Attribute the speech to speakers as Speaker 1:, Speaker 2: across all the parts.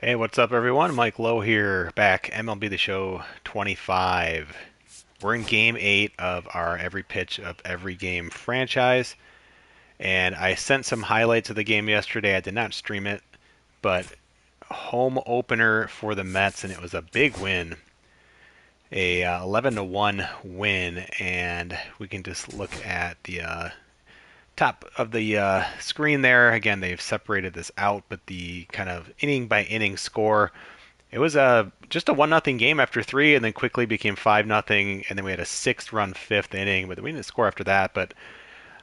Speaker 1: Hey, what's up, everyone? Mike Lowe here, back MLB The Show 25. We're in Game 8 of our Every Pitch of Every Game franchise, and I sent some highlights of the game yesterday. I did not stream it, but home opener for the Mets, and it was a big win, a 11 to 1 win, and we can just look at the top of the screen there. Again, they've separated this out, but the kind of inning by inning score. It was just a 1-0 game after three, and then quickly became 5-0, and then we had a six-run fifth inning, but we didn't score after that. But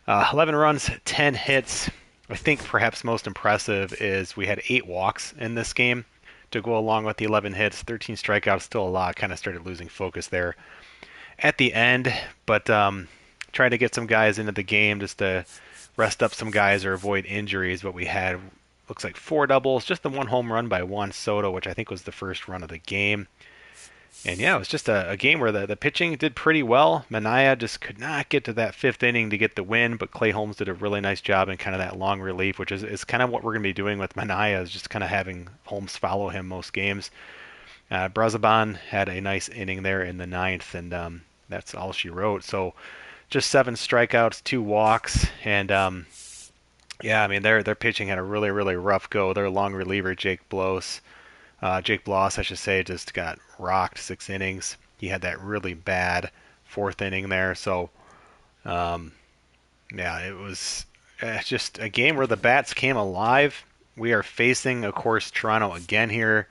Speaker 1: 11 runs, 10 hits. I think perhaps most impressive is we had 8 walks in this game to go along with the 11 hits, 13 strikeouts, still a lot. Kind of started losing focus there at the end, but tried to get some guys into the game just to rest up some guys or avoid injuries. But we had looks like 4 doubles, just the one home run by Juan Soto, which I think was the first run of the game. And yeah, it was just a game where the pitching did pretty well. Manaea just could not get to that fifth inning to get the win, but Clay Holmes did a really nice job in kind of that long relief, which is kind of what we're going to be doing with Manaea, is just kind of having Holmes follow him most games. Brazaban had a nice inning there in the ninth, and that's all she wrote. So just 7 strikeouts, 2 walks, and yeah, I mean their pitching had a really rough go. Their long reliever Jake Bloss, I should say, just got rocked 6 innings. He had that really bad fourth inning there. So um, yeah, it was just a game where the bats came alive. We are facing, of course, Toronto again here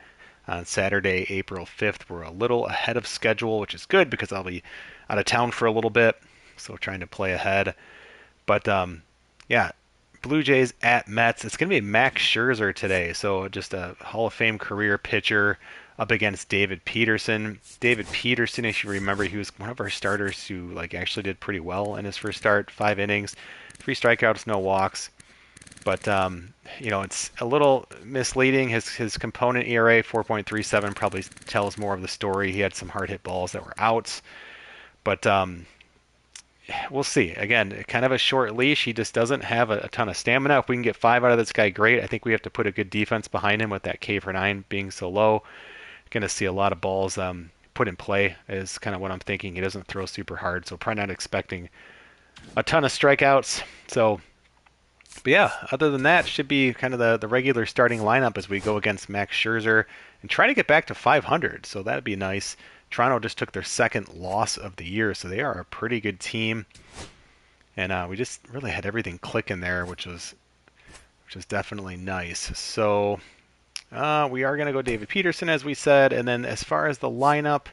Speaker 1: on Saturday, April 5th. We're a little ahead of schedule, which is good because I'll be out of town for a little bit, so trying to play ahead. But yeah, Blue Jays at Mets. It's going to be Max Scherzer today, so just a Hall of Fame career pitcher up against David Peterson. David Peterson, if you remember, he was one of our starters who actually did pretty well in his first start, 5 innings, 3 strikeouts, no walks. But it's a little misleading. His component ERA 4.37 probably tells more of the story. He had some hard hit balls that were outs, but we'll see. Again, kind of a short leash. He just doesn't have a ton of stamina. If we can get 5 out of this guy, great. I think we have to put a good defense behind him with that K for 9 being so low. Going to see a lot of balls put in play is kind of what I'm thinking. He doesn't throw super hard, so probably not expecting a ton of strikeouts. So, but yeah, other than that, should be kind of the regular starting lineup as we go against Max Scherzer and try to get back to 500. So that'd be nice. Toronto just took their second loss of the year, so they are a pretty good team. And we just really had everything click in there, which was definitely nice. So we are going to go David Peterson, as we said. And then as far as the lineup,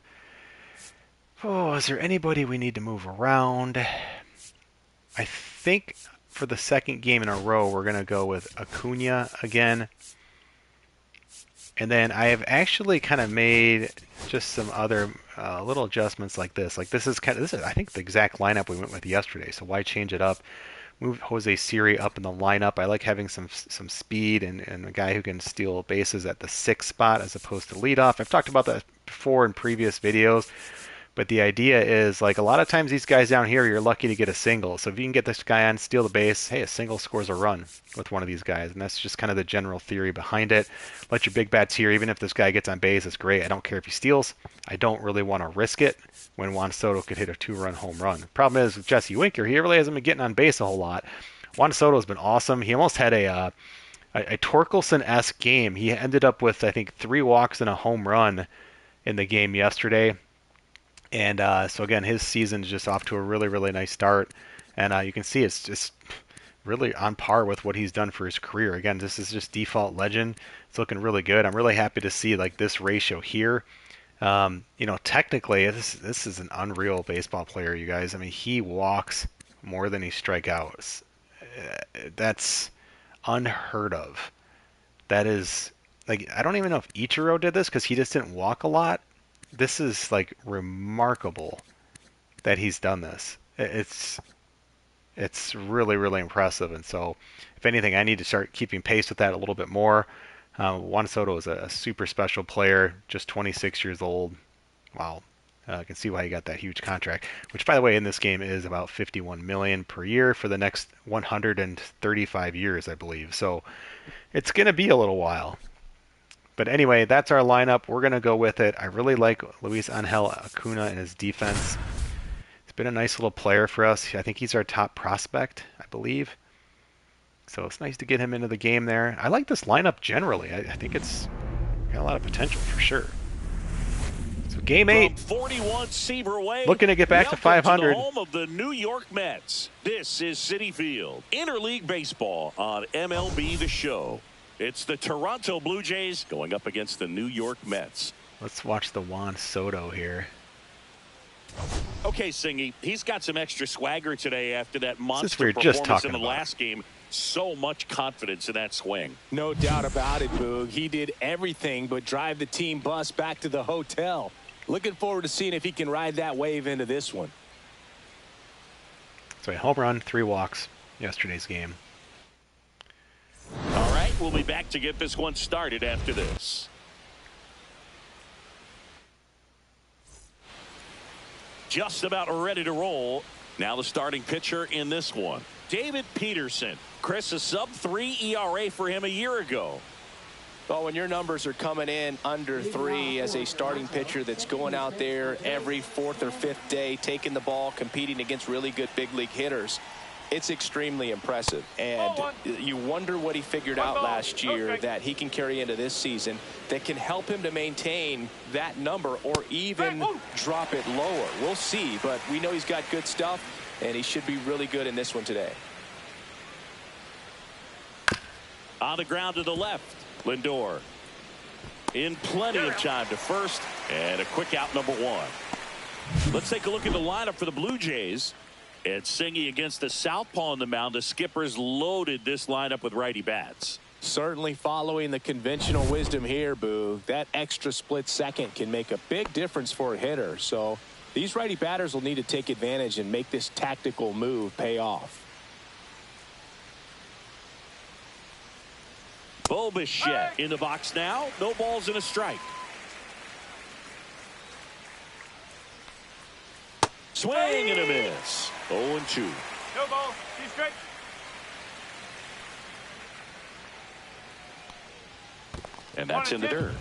Speaker 1: is there anybody we need to move around? I think for the second game in a row, we're going to go with Acuna again. And then I have actually kind of made just some other little adjustments like this. Like this is I think the exact lineup we went with yesterday. So why change it up? Move Jose Siri up in the lineup. I like having some speed and a guy who can steal bases at the sixth spot as opposed to leadoff. I've talked about that before in previous videos. But the idea is, like, a lot of times these guys down here, you're lucky to get a single. So if you can get this guy on, steal the base, hey, a single scores a run with one of these guys. And that's just kind of the general theory behind it. Let your big bats here. Even if this guy gets on base, it's great. I don't care if he steals. I don't really want to risk it when Juan Soto could hit a 2-run home run. Problem is with Jesse Winker, he really hasn't been getting on base a whole lot. Juan Soto's been awesome. He almost had a Torkelson-esque game. He ended up with, I think, 3 walks and a home run in the game yesterday. And so again, his season is just off to a really nice start, and you can see it's just really on par with what he's done for his career. Again, this is just default legend. It's looking really good. I'm really happy to see like this ratio here. Technically, this is an unreal baseball player, you guys. I mean, he walks more than he strikeouts. That's unheard of. That is like I don't even know if Ichiro did this because he just didn't walk a lot. This is like remarkable that he's done this. It's really impressive, and so if anything, I need to start keeping pace with that a little bit more. Juan Soto is a super special player, just 26 years old. Wow, I can see why he got that huge contract. Which, by the way, in this game is about 51 million per year for the next 135 years, I believe. So it's going to be a little while. But anyway, that's our lineup. We're going to go with it. I really like Luis Angel Acuna and his defense. He's been a nice little player for us. I think he's our top prospect, I believe. So it's nice to get him into the game there. I like this lineup generally. I think it's got a lot of potential for sure. So game 8.
Speaker 2: 41 Seaver Way,
Speaker 1: looking to get back to 500.
Speaker 2: To the home of the New York Mets. This is Citi Field. Interleague Baseball on MLB The Show. It's the Toronto Blue Jays going up against the New York Mets.
Speaker 1: Let's watch the Juan Soto here.
Speaker 2: Okay, Singy, he's got some extra swagger today after that monster
Speaker 1: we were just
Speaker 2: performance in the
Speaker 1: talking about.
Speaker 2: last game. So much confidence in that swing.
Speaker 3: No doubt about it, Boog. He did everything but drive the team bus back to the hotel. Looking forward to seeing if he can ride that wave into this one.
Speaker 1: So a home run, 3 walks, yesterday's game.
Speaker 2: All right, we'll be back to get this one started after this. Just about ready to roll. Now the starting pitcher in this one, David Peterson. Chris, a sub-3 ERA for him a year ago.
Speaker 3: Well, when your numbers are coming in under 3 as a starting pitcher that's going out there every 4th or 5th day, taking the ball, competing against really good big league hitters, it's extremely impressive. And you wonder what he figured out last year that he can carry into this season that can help him to maintain that number or even drop it lower. We'll see, but we know he's got good stuff, and he should be really good in this one today.
Speaker 2: On the ground to the left, Lindor. In plenty of time to first, and a quick out, number 1. Let's take a look at the lineup for the Blue Jays. It's Singy against the southpaw on the mound. The Skippers loaded this lineup with righty bats.
Speaker 3: Certainly following the conventional wisdom here, Boo. That extra split second can make a big difference for a hitter. So these righty batters will need to take advantage and make this tactical move pay off.
Speaker 2: Bo Bichette in the box now. No balls and a strike. Swing and a miss. 0-2.
Speaker 4: No ball. Be straight.
Speaker 2: And that's in the dirt.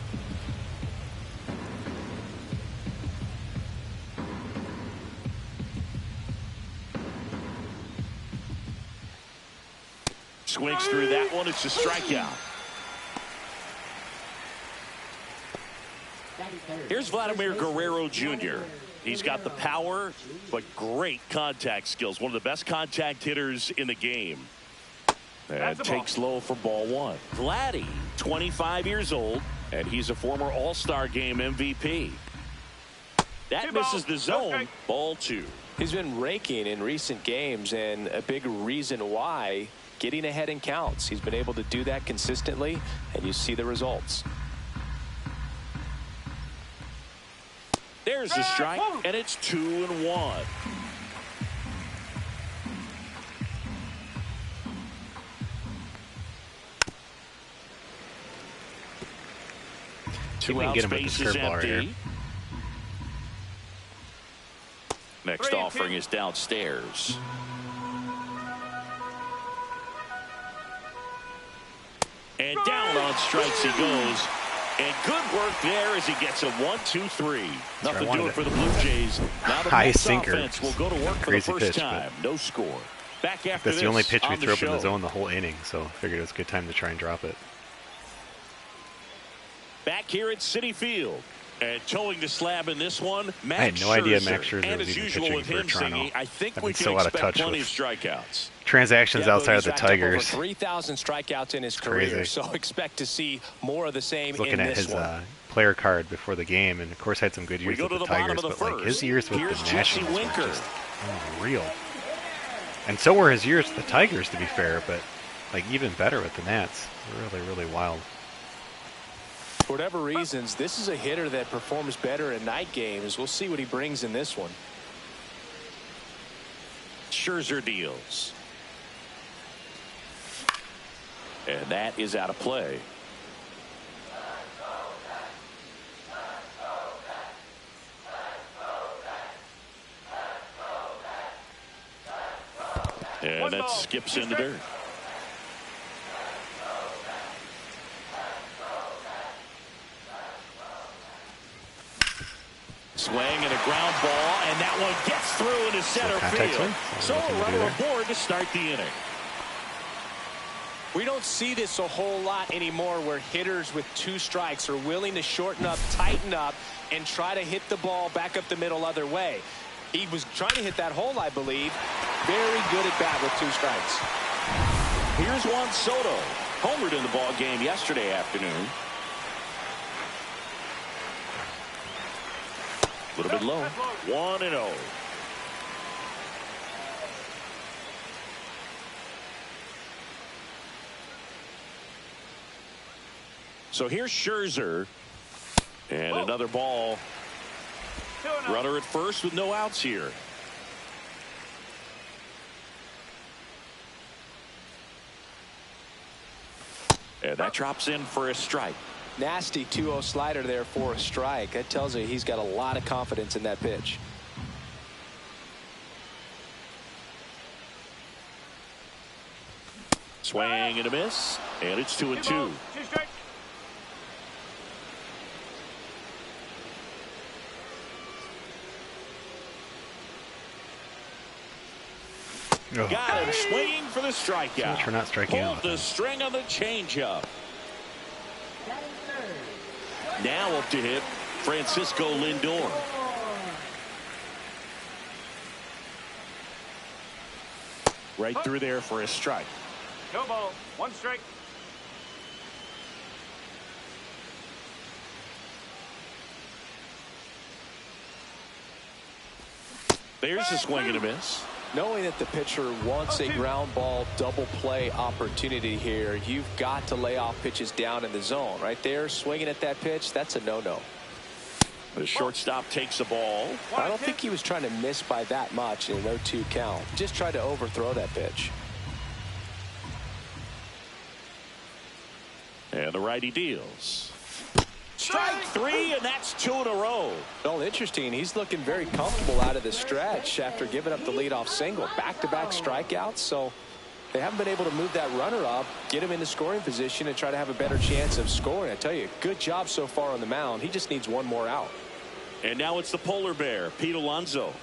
Speaker 2: Swings through that one. It's a strikeout. Here's Vladimir Guerrero Jr. He's got the power, but great contact skills. One of the best contact hitters in the game. And takes low for ball 1. Vladdy, 25 years old, and he's a former All-Star Game MVP. That misses the zone. Ball 2.
Speaker 3: He's been raking in recent games, and a big reason why, getting ahead in counts. He's been able to do that consistently, and you see the results.
Speaker 2: There's a strike, and it's 2-1. Two out, space is empty. Next offering is downstairs. And down on strikes he goes. And good work there as he gets a 1-2-3. Nothing doing for the Blue Jays. Now the
Speaker 1: High
Speaker 2: Mets
Speaker 1: sinker.
Speaker 2: offense will go to work for the first time. No score. Back after
Speaker 1: That's the only pitch we
Speaker 2: on
Speaker 1: threw up in the
Speaker 2: show.
Speaker 1: zone the whole inning, so I figured it was a good time to try and drop it.
Speaker 2: Back here at Citi Field. And towing the slab in this one, Max
Speaker 1: I had no idea
Speaker 2: Scherzer.
Speaker 1: Max Scherzer
Speaker 2: And
Speaker 1: was
Speaker 2: as
Speaker 1: even
Speaker 2: usual
Speaker 1: pitching
Speaker 2: with
Speaker 1: for
Speaker 2: him,
Speaker 1: Toronto.
Speaker 2: Singy, I think
Speaker 1: I've
Speaker 2: we
Speaker 1: been
Speaker 2: can
Speaker 1: so out of
Speaker 2: expect
Speaker 1: touch
Speaker 2: plenty of
Speaker 1: with
Speaker 2: strikeouts.
Speaker 1: transactions outside of the
Speaker 3: He's racked up over
Speaker 1: Tigers.
Speaker 3: 3,000 strikeouts in his
Speaker 1: Crazy.
Speaker 3: career, so expect to see more of the same
Speaker 1: Looking
Speaker 3: in
Speaker 1: at
Speaker 3: this
Speaker 1: his
Speaker 3: one.
Speaker 1: Player card before the game, and of course had some good years
Speaker 2: go
Speaker 1: with
Speaker 2: to
Speaker 1: the
Speaker 2: the bottom
Speaker 1: Tigers,
Speaker 2: of the
Speaker 1: but like his
Speaker 2: first.
Speaker 1: years with
Speaker 2: Here's
Speaker 1: the
Speaker 2: Jesse
Speaker 1: Nationals were
Speaker 2: Winker.
Speaker 1: just unreal. And so were his years with the Tigers, to be fair, but like even better with the Nats. Really, really wild.
Speaker 3: For whatever reasons, this is a hitter that performs better in night games. We'll see what he brings in this one.
Speaker 2: Scherzer deals. And that is out of play. And that skips in the dirt. Swing and a ground ball, and that one gets through into center field. So a runner aboard to start the inning.
Speaker 3: We don't see this a whole lot anymore where hitters with 2 strikes are willing to shorten up, tighten up, and try to hit the ball back up the middle other way. He was trying to hit that hole, I believe. Very good at bat with 2 strikes.
Speaker 2: Here's Juan Soto. Homered in the ball game yesterday afternoon. A little bit low. 1-0. So here's Scherzer. And another ball. Runner at first with no outs here. And that drops in for a strike.
Speaker 3: Nasty 2-0 slider there for a strike. That tells you he's got a lot of confidence in that pitch.
Speaker 2: Swing and a miss. And it's 2-2.
Speaker 4: 2 strikes.
Speaker 1: Oh.
Speaker 2: Got him swinging for the strikeout.
Speaker 1: For not striking
Speaker 2: Pulled
Speaker 1: out.
Speaker 2: the string on the changeup. Now up to hit Francisco Lindor. Right through there for a strike.
Speaker 4: No ball. 1 strike.
Speaker 2: There's a swing and a miss.
Speaker 3: Knowing that the pitcher wants a ground ball double play opportunity here, you've got to lay off pitches down in the zone. Right there, swinging at that pitch, that's a no-no.
Speaker 2: The shortstop takes the ball.
Speaker 3: I don't think he was trying to miss by that much in a 0-2 count. Just tried to overthrow that pitch.
Speaker 2: And the righty deals. Strike 3, and that's 2 in a row.
Speaker 3: Well, interesting. He's looking very comfortable out of the stretch after giving up the leadoff single. Back-to-back strikeouts, so they haven't been able to move that runner up, get him into scoring position, and try to have a better chance of scoring. I tell you, good job so far on the mound. He just needs 1 more out.
Speaker 2: And now it's the polar bear, Pete Alonso.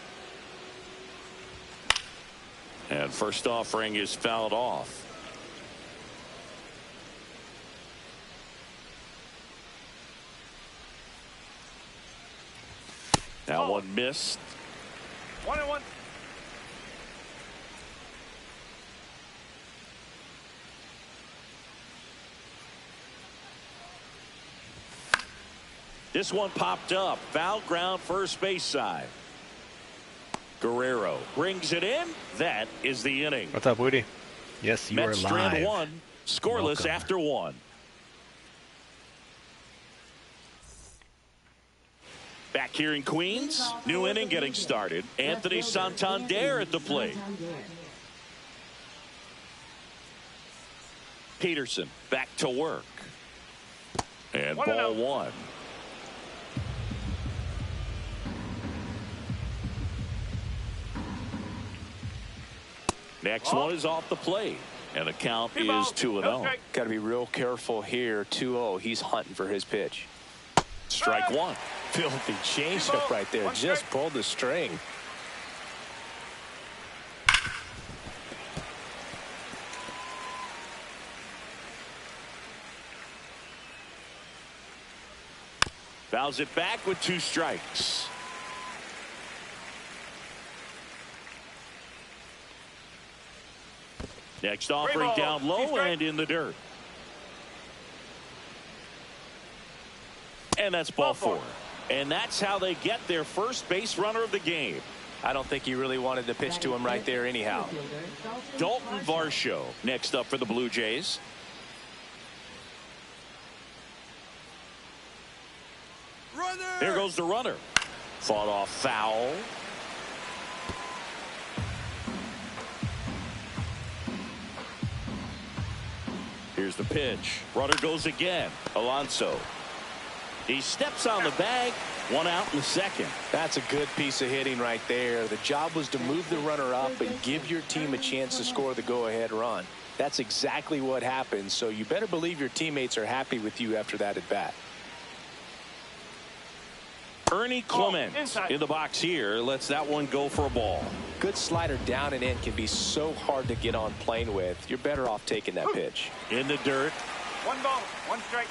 Speaker 2: And first offering is fouled off. Now one missed.
Speaker 4: 1-1.
Speaker 2: This one popped up. Foul ground first base side. Guerrero brings it in. That is the inning.
Speaker 1: What's up, Woody? Yes, you
Speaker 2: Mets
Speaker 1: are
Speaker 2: strand
Speaker 1: live.
Speaker 2: 1. Scoreless
Speaker 1: Welcome.
Speaker 2: after 1. Back here in Queens, new inning getting started. Anthony Santander at the plate. Peterson back to work. And ball 1. Next one is off the plate. And the count is 2-0.
Speaker 3: Got to be real careful here. 2-0. He's hunting for his pitch.
Speaker 2: Strike 1.
Speaker 3: Filthy changeup right there. Just pulled the string.
Speaker 2: Fouls it back with 2 strikes. Next offering down low and in the dirt. And that's ball 4. And that's how they get their first base runner of the game.
Speaker 3: I don't think he really wanted to pitch to him right there anyhow.
Speaker 2: Dalton Varsho next up for the Blue Jays. There goes the runner. Fought off foul. Here's the pitch. Runner goes again. Alonso. He steps on the bag. 1 out in the second.
Speaker 3: That's a good piece of hitting right there. The job was to move the runner up and give your team a chance to score the go-ahead run. That's exactly what happened, so you better believe your teammates are happy with you after that at bat.
Speaker 2: Ernie Clement in the box here. Lets that one go for a ball.
Speaker 3: Good slider down and in can be so hard to get on plane with. You're better off taking that pitch.
Speaker 2: In the dirt.
Speaker 4: 1 ball, 1 strike.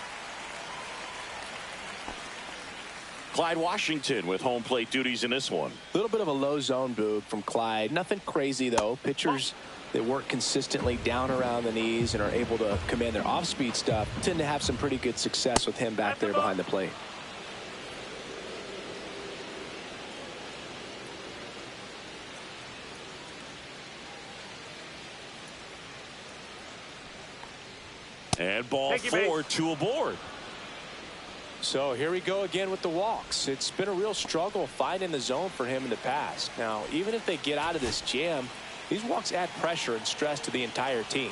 Speaker 2: Clyde Washington with home plate duties in this one.
Speaker 3: A little bit of a low zone boog from Clyde. Nothing crazy, though. Pitchers that work consistently down around the knees and are able to command their off-speed stuff tend to have some pretty good success with him back there behind the plate.
Speaker 2: And ball 4, 2 aboard.
Speaker 3: So here we go again with the walks. It's been a real struggle finding the zone for him in the past. Now, even if they get out of this jam, these walks add pressure and stress to the entire team.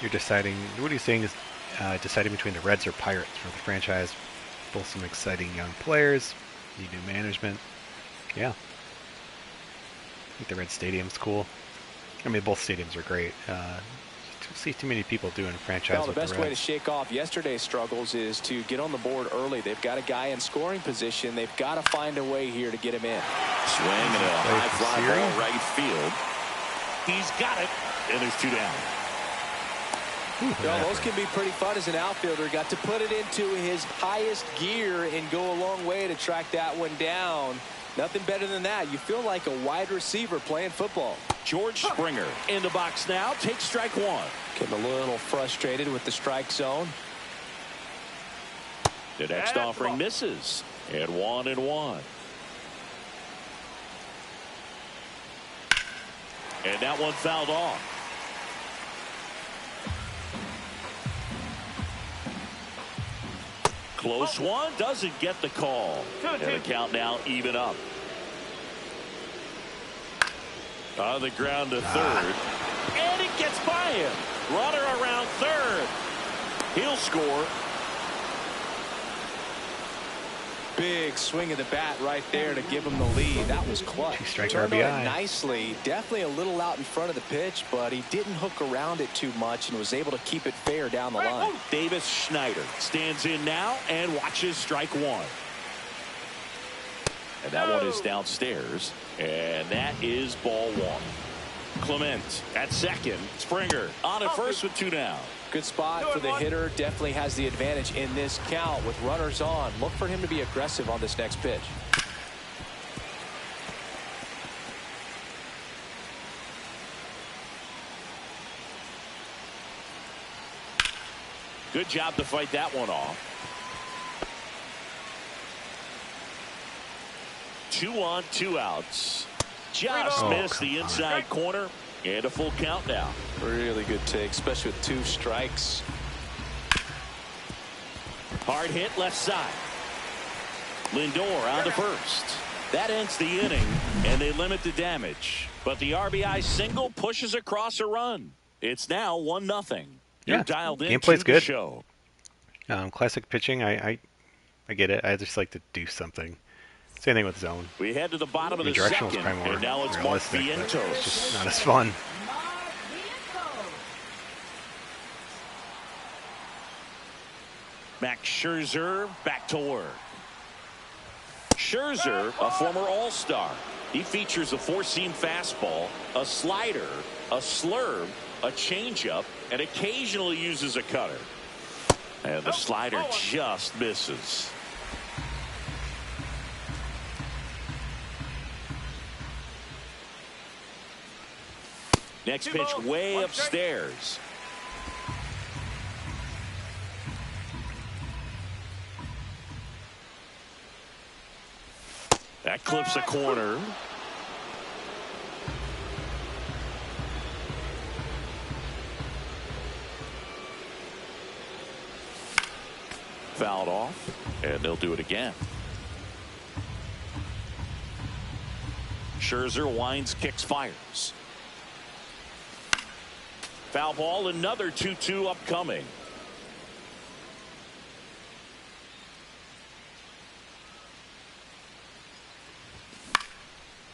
Speaker 1: You're deciding, what are you saying is deciding between the Reds or Pirates for the franchise? Both some exciting young players, need new management. Yeah. I think the Red Stadium's cool. I mean, both stadiums are great. See too many people doing franchise
Speaker 3: Well,
Speaker 1: with
Speaker 3: the best
Speaker 1: the
Speaker 3: way to
Speaker 1: Reds.
Speaker 3: shake off yesterday's struggles is to get on the board early. They've got a guy in scoring position. They've got to find a way here to get him in.
Speaker 2: Swing and a high
Speaker 1: for
Speaker 2: fly
Speaker 1: Siri.
Speaker 2: ball right field. He's got it. And there's 2 down.
Speaker 3: Well, those can be pretty fun as an outfielder. Got to put it into his highest gear and go a long way to track that one down. Nothing better than that. You feel like a wide receiver playing football.
Speaker 2: George Springer in the box now. Takes strike 1.
Speaker 3: Getting a little frustrated with the strike zone.
Speaker 2: The next offering misses. And 1-1. And that one fouled off. Close one. Doesn't get the call. And the count now even up. On the ground to third. And it gets by him. Runner around third. He'll score.
Speaker 3: Big swing of the bat right there to give him the lead. That was clutch.
Speaker 1: Two-strike
Speaker 3: Turned on it
Speaker 1: RBI.
Speaker 3: nicely. Definitely a little out in front of the pitch, but he didn't hook around it too much and was able to keep it fair down the line.
Speaker 2: Davis Schneider stands in now and watches strike 1. And that one is downstairs. And that is ball 1. Clement at second. Springer on at first with 2 down.
Speaker 3: Good spot for the hitter. Definitely has the advantage in this count with runners on. Look for him to be aggressive on this next pitch.
Speaker 2: Good job to fight that one off. 2 on, 2 outs. Just missed the inside corner. And a full count now.
Speaker 3: Really good take, especially with 2 strikes.
Speaker 2: Hard hit left side. Lindor on to first. That ends the inning, and they limit the damage. But the RBI single pushes across a run. It's now 1-0. You're dialed in
Speaker 1: Gameplay's
Speaker 2: to
Speaker 1: good.
Speaker 2: the show.
Speaker 1: Classic pitching, I get it. I just like to do something. Same thing with zone.
Speaker 2: We head to the bottom of the
Speaker 1: Directional is
Speaker 2: second,
Speaker 1: probably more
Speaker 2: and now it's Mark
Speaker 1: realistic, but
Speaker 2: Vientos.
Speaker 1: it's just not as fun.
Speaker 2: Max Scherzer back to work. Scherzer, a former All-Star. He features a 4-seam fastball, a slider, a slurve, a changeup, and occasionally uses a cutter. And the slider just misses. Next pitch way upstairs. That clips a corner. Fouled off, and they'll do it again. Scherzer winds, kicks, fires. Foul ball, another 2-2 upcoming.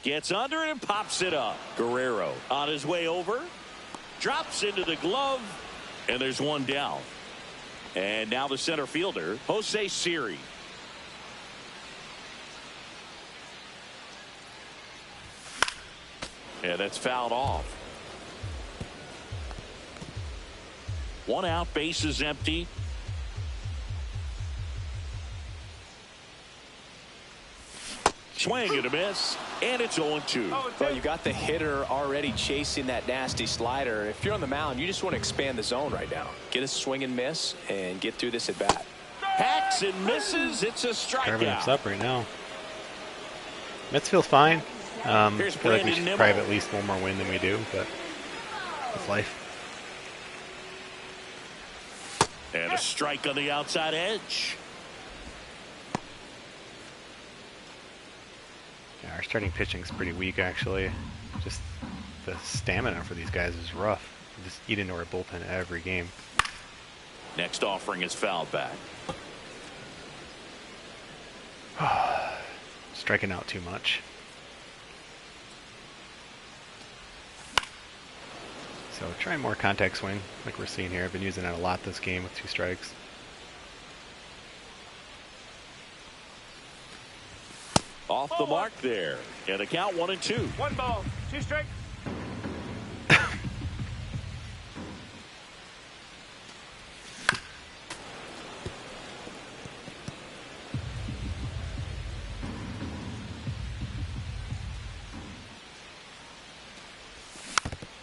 Speaker 2: Gets under it and pops it up. Guerrero on his way over. Drops into the glove. And there's one down. And now the center fielder, Jose Siri. And that's fouled off. One out, base is empty. Swing and a miss, and it's 0-2.
Speaker 3: Well, you got the hitter already chasing that nasty slider. If you're on the mound, you just want to expand the zone right now. Get a swing and miss and get through this at bat.
Speaker 2: Hacks and misses. It's a
Speaker 1: Carving us
Speaker 2: strikeout.
Speaker 1: up right now. Mets feels fine. I
Speaker 2: Here's
Speaker 1: feel like we
Speaker 2: Brandon
Speaker 1: should
Speaker 2: Nimmo.
Speaker 1: probably have at least one more win than we do, but it's life.
Speaker 2: And a strike on the outside edge.
Speaker 1: Yeah, our starting pitching's pretty weak, actually. Just the stamina for these guys is rough. We just eat into our bullpen every game.
Speaker 2: Next offering is fouled back.
Speaker 1: Striking out too much. So try more contact swing, like we're seeing here. I've been using it a lot this game with 2 strikes.
Speaker 2: Off the mark there. And a count 1-2.
Speaker 4: 1 ball, 2 strikes.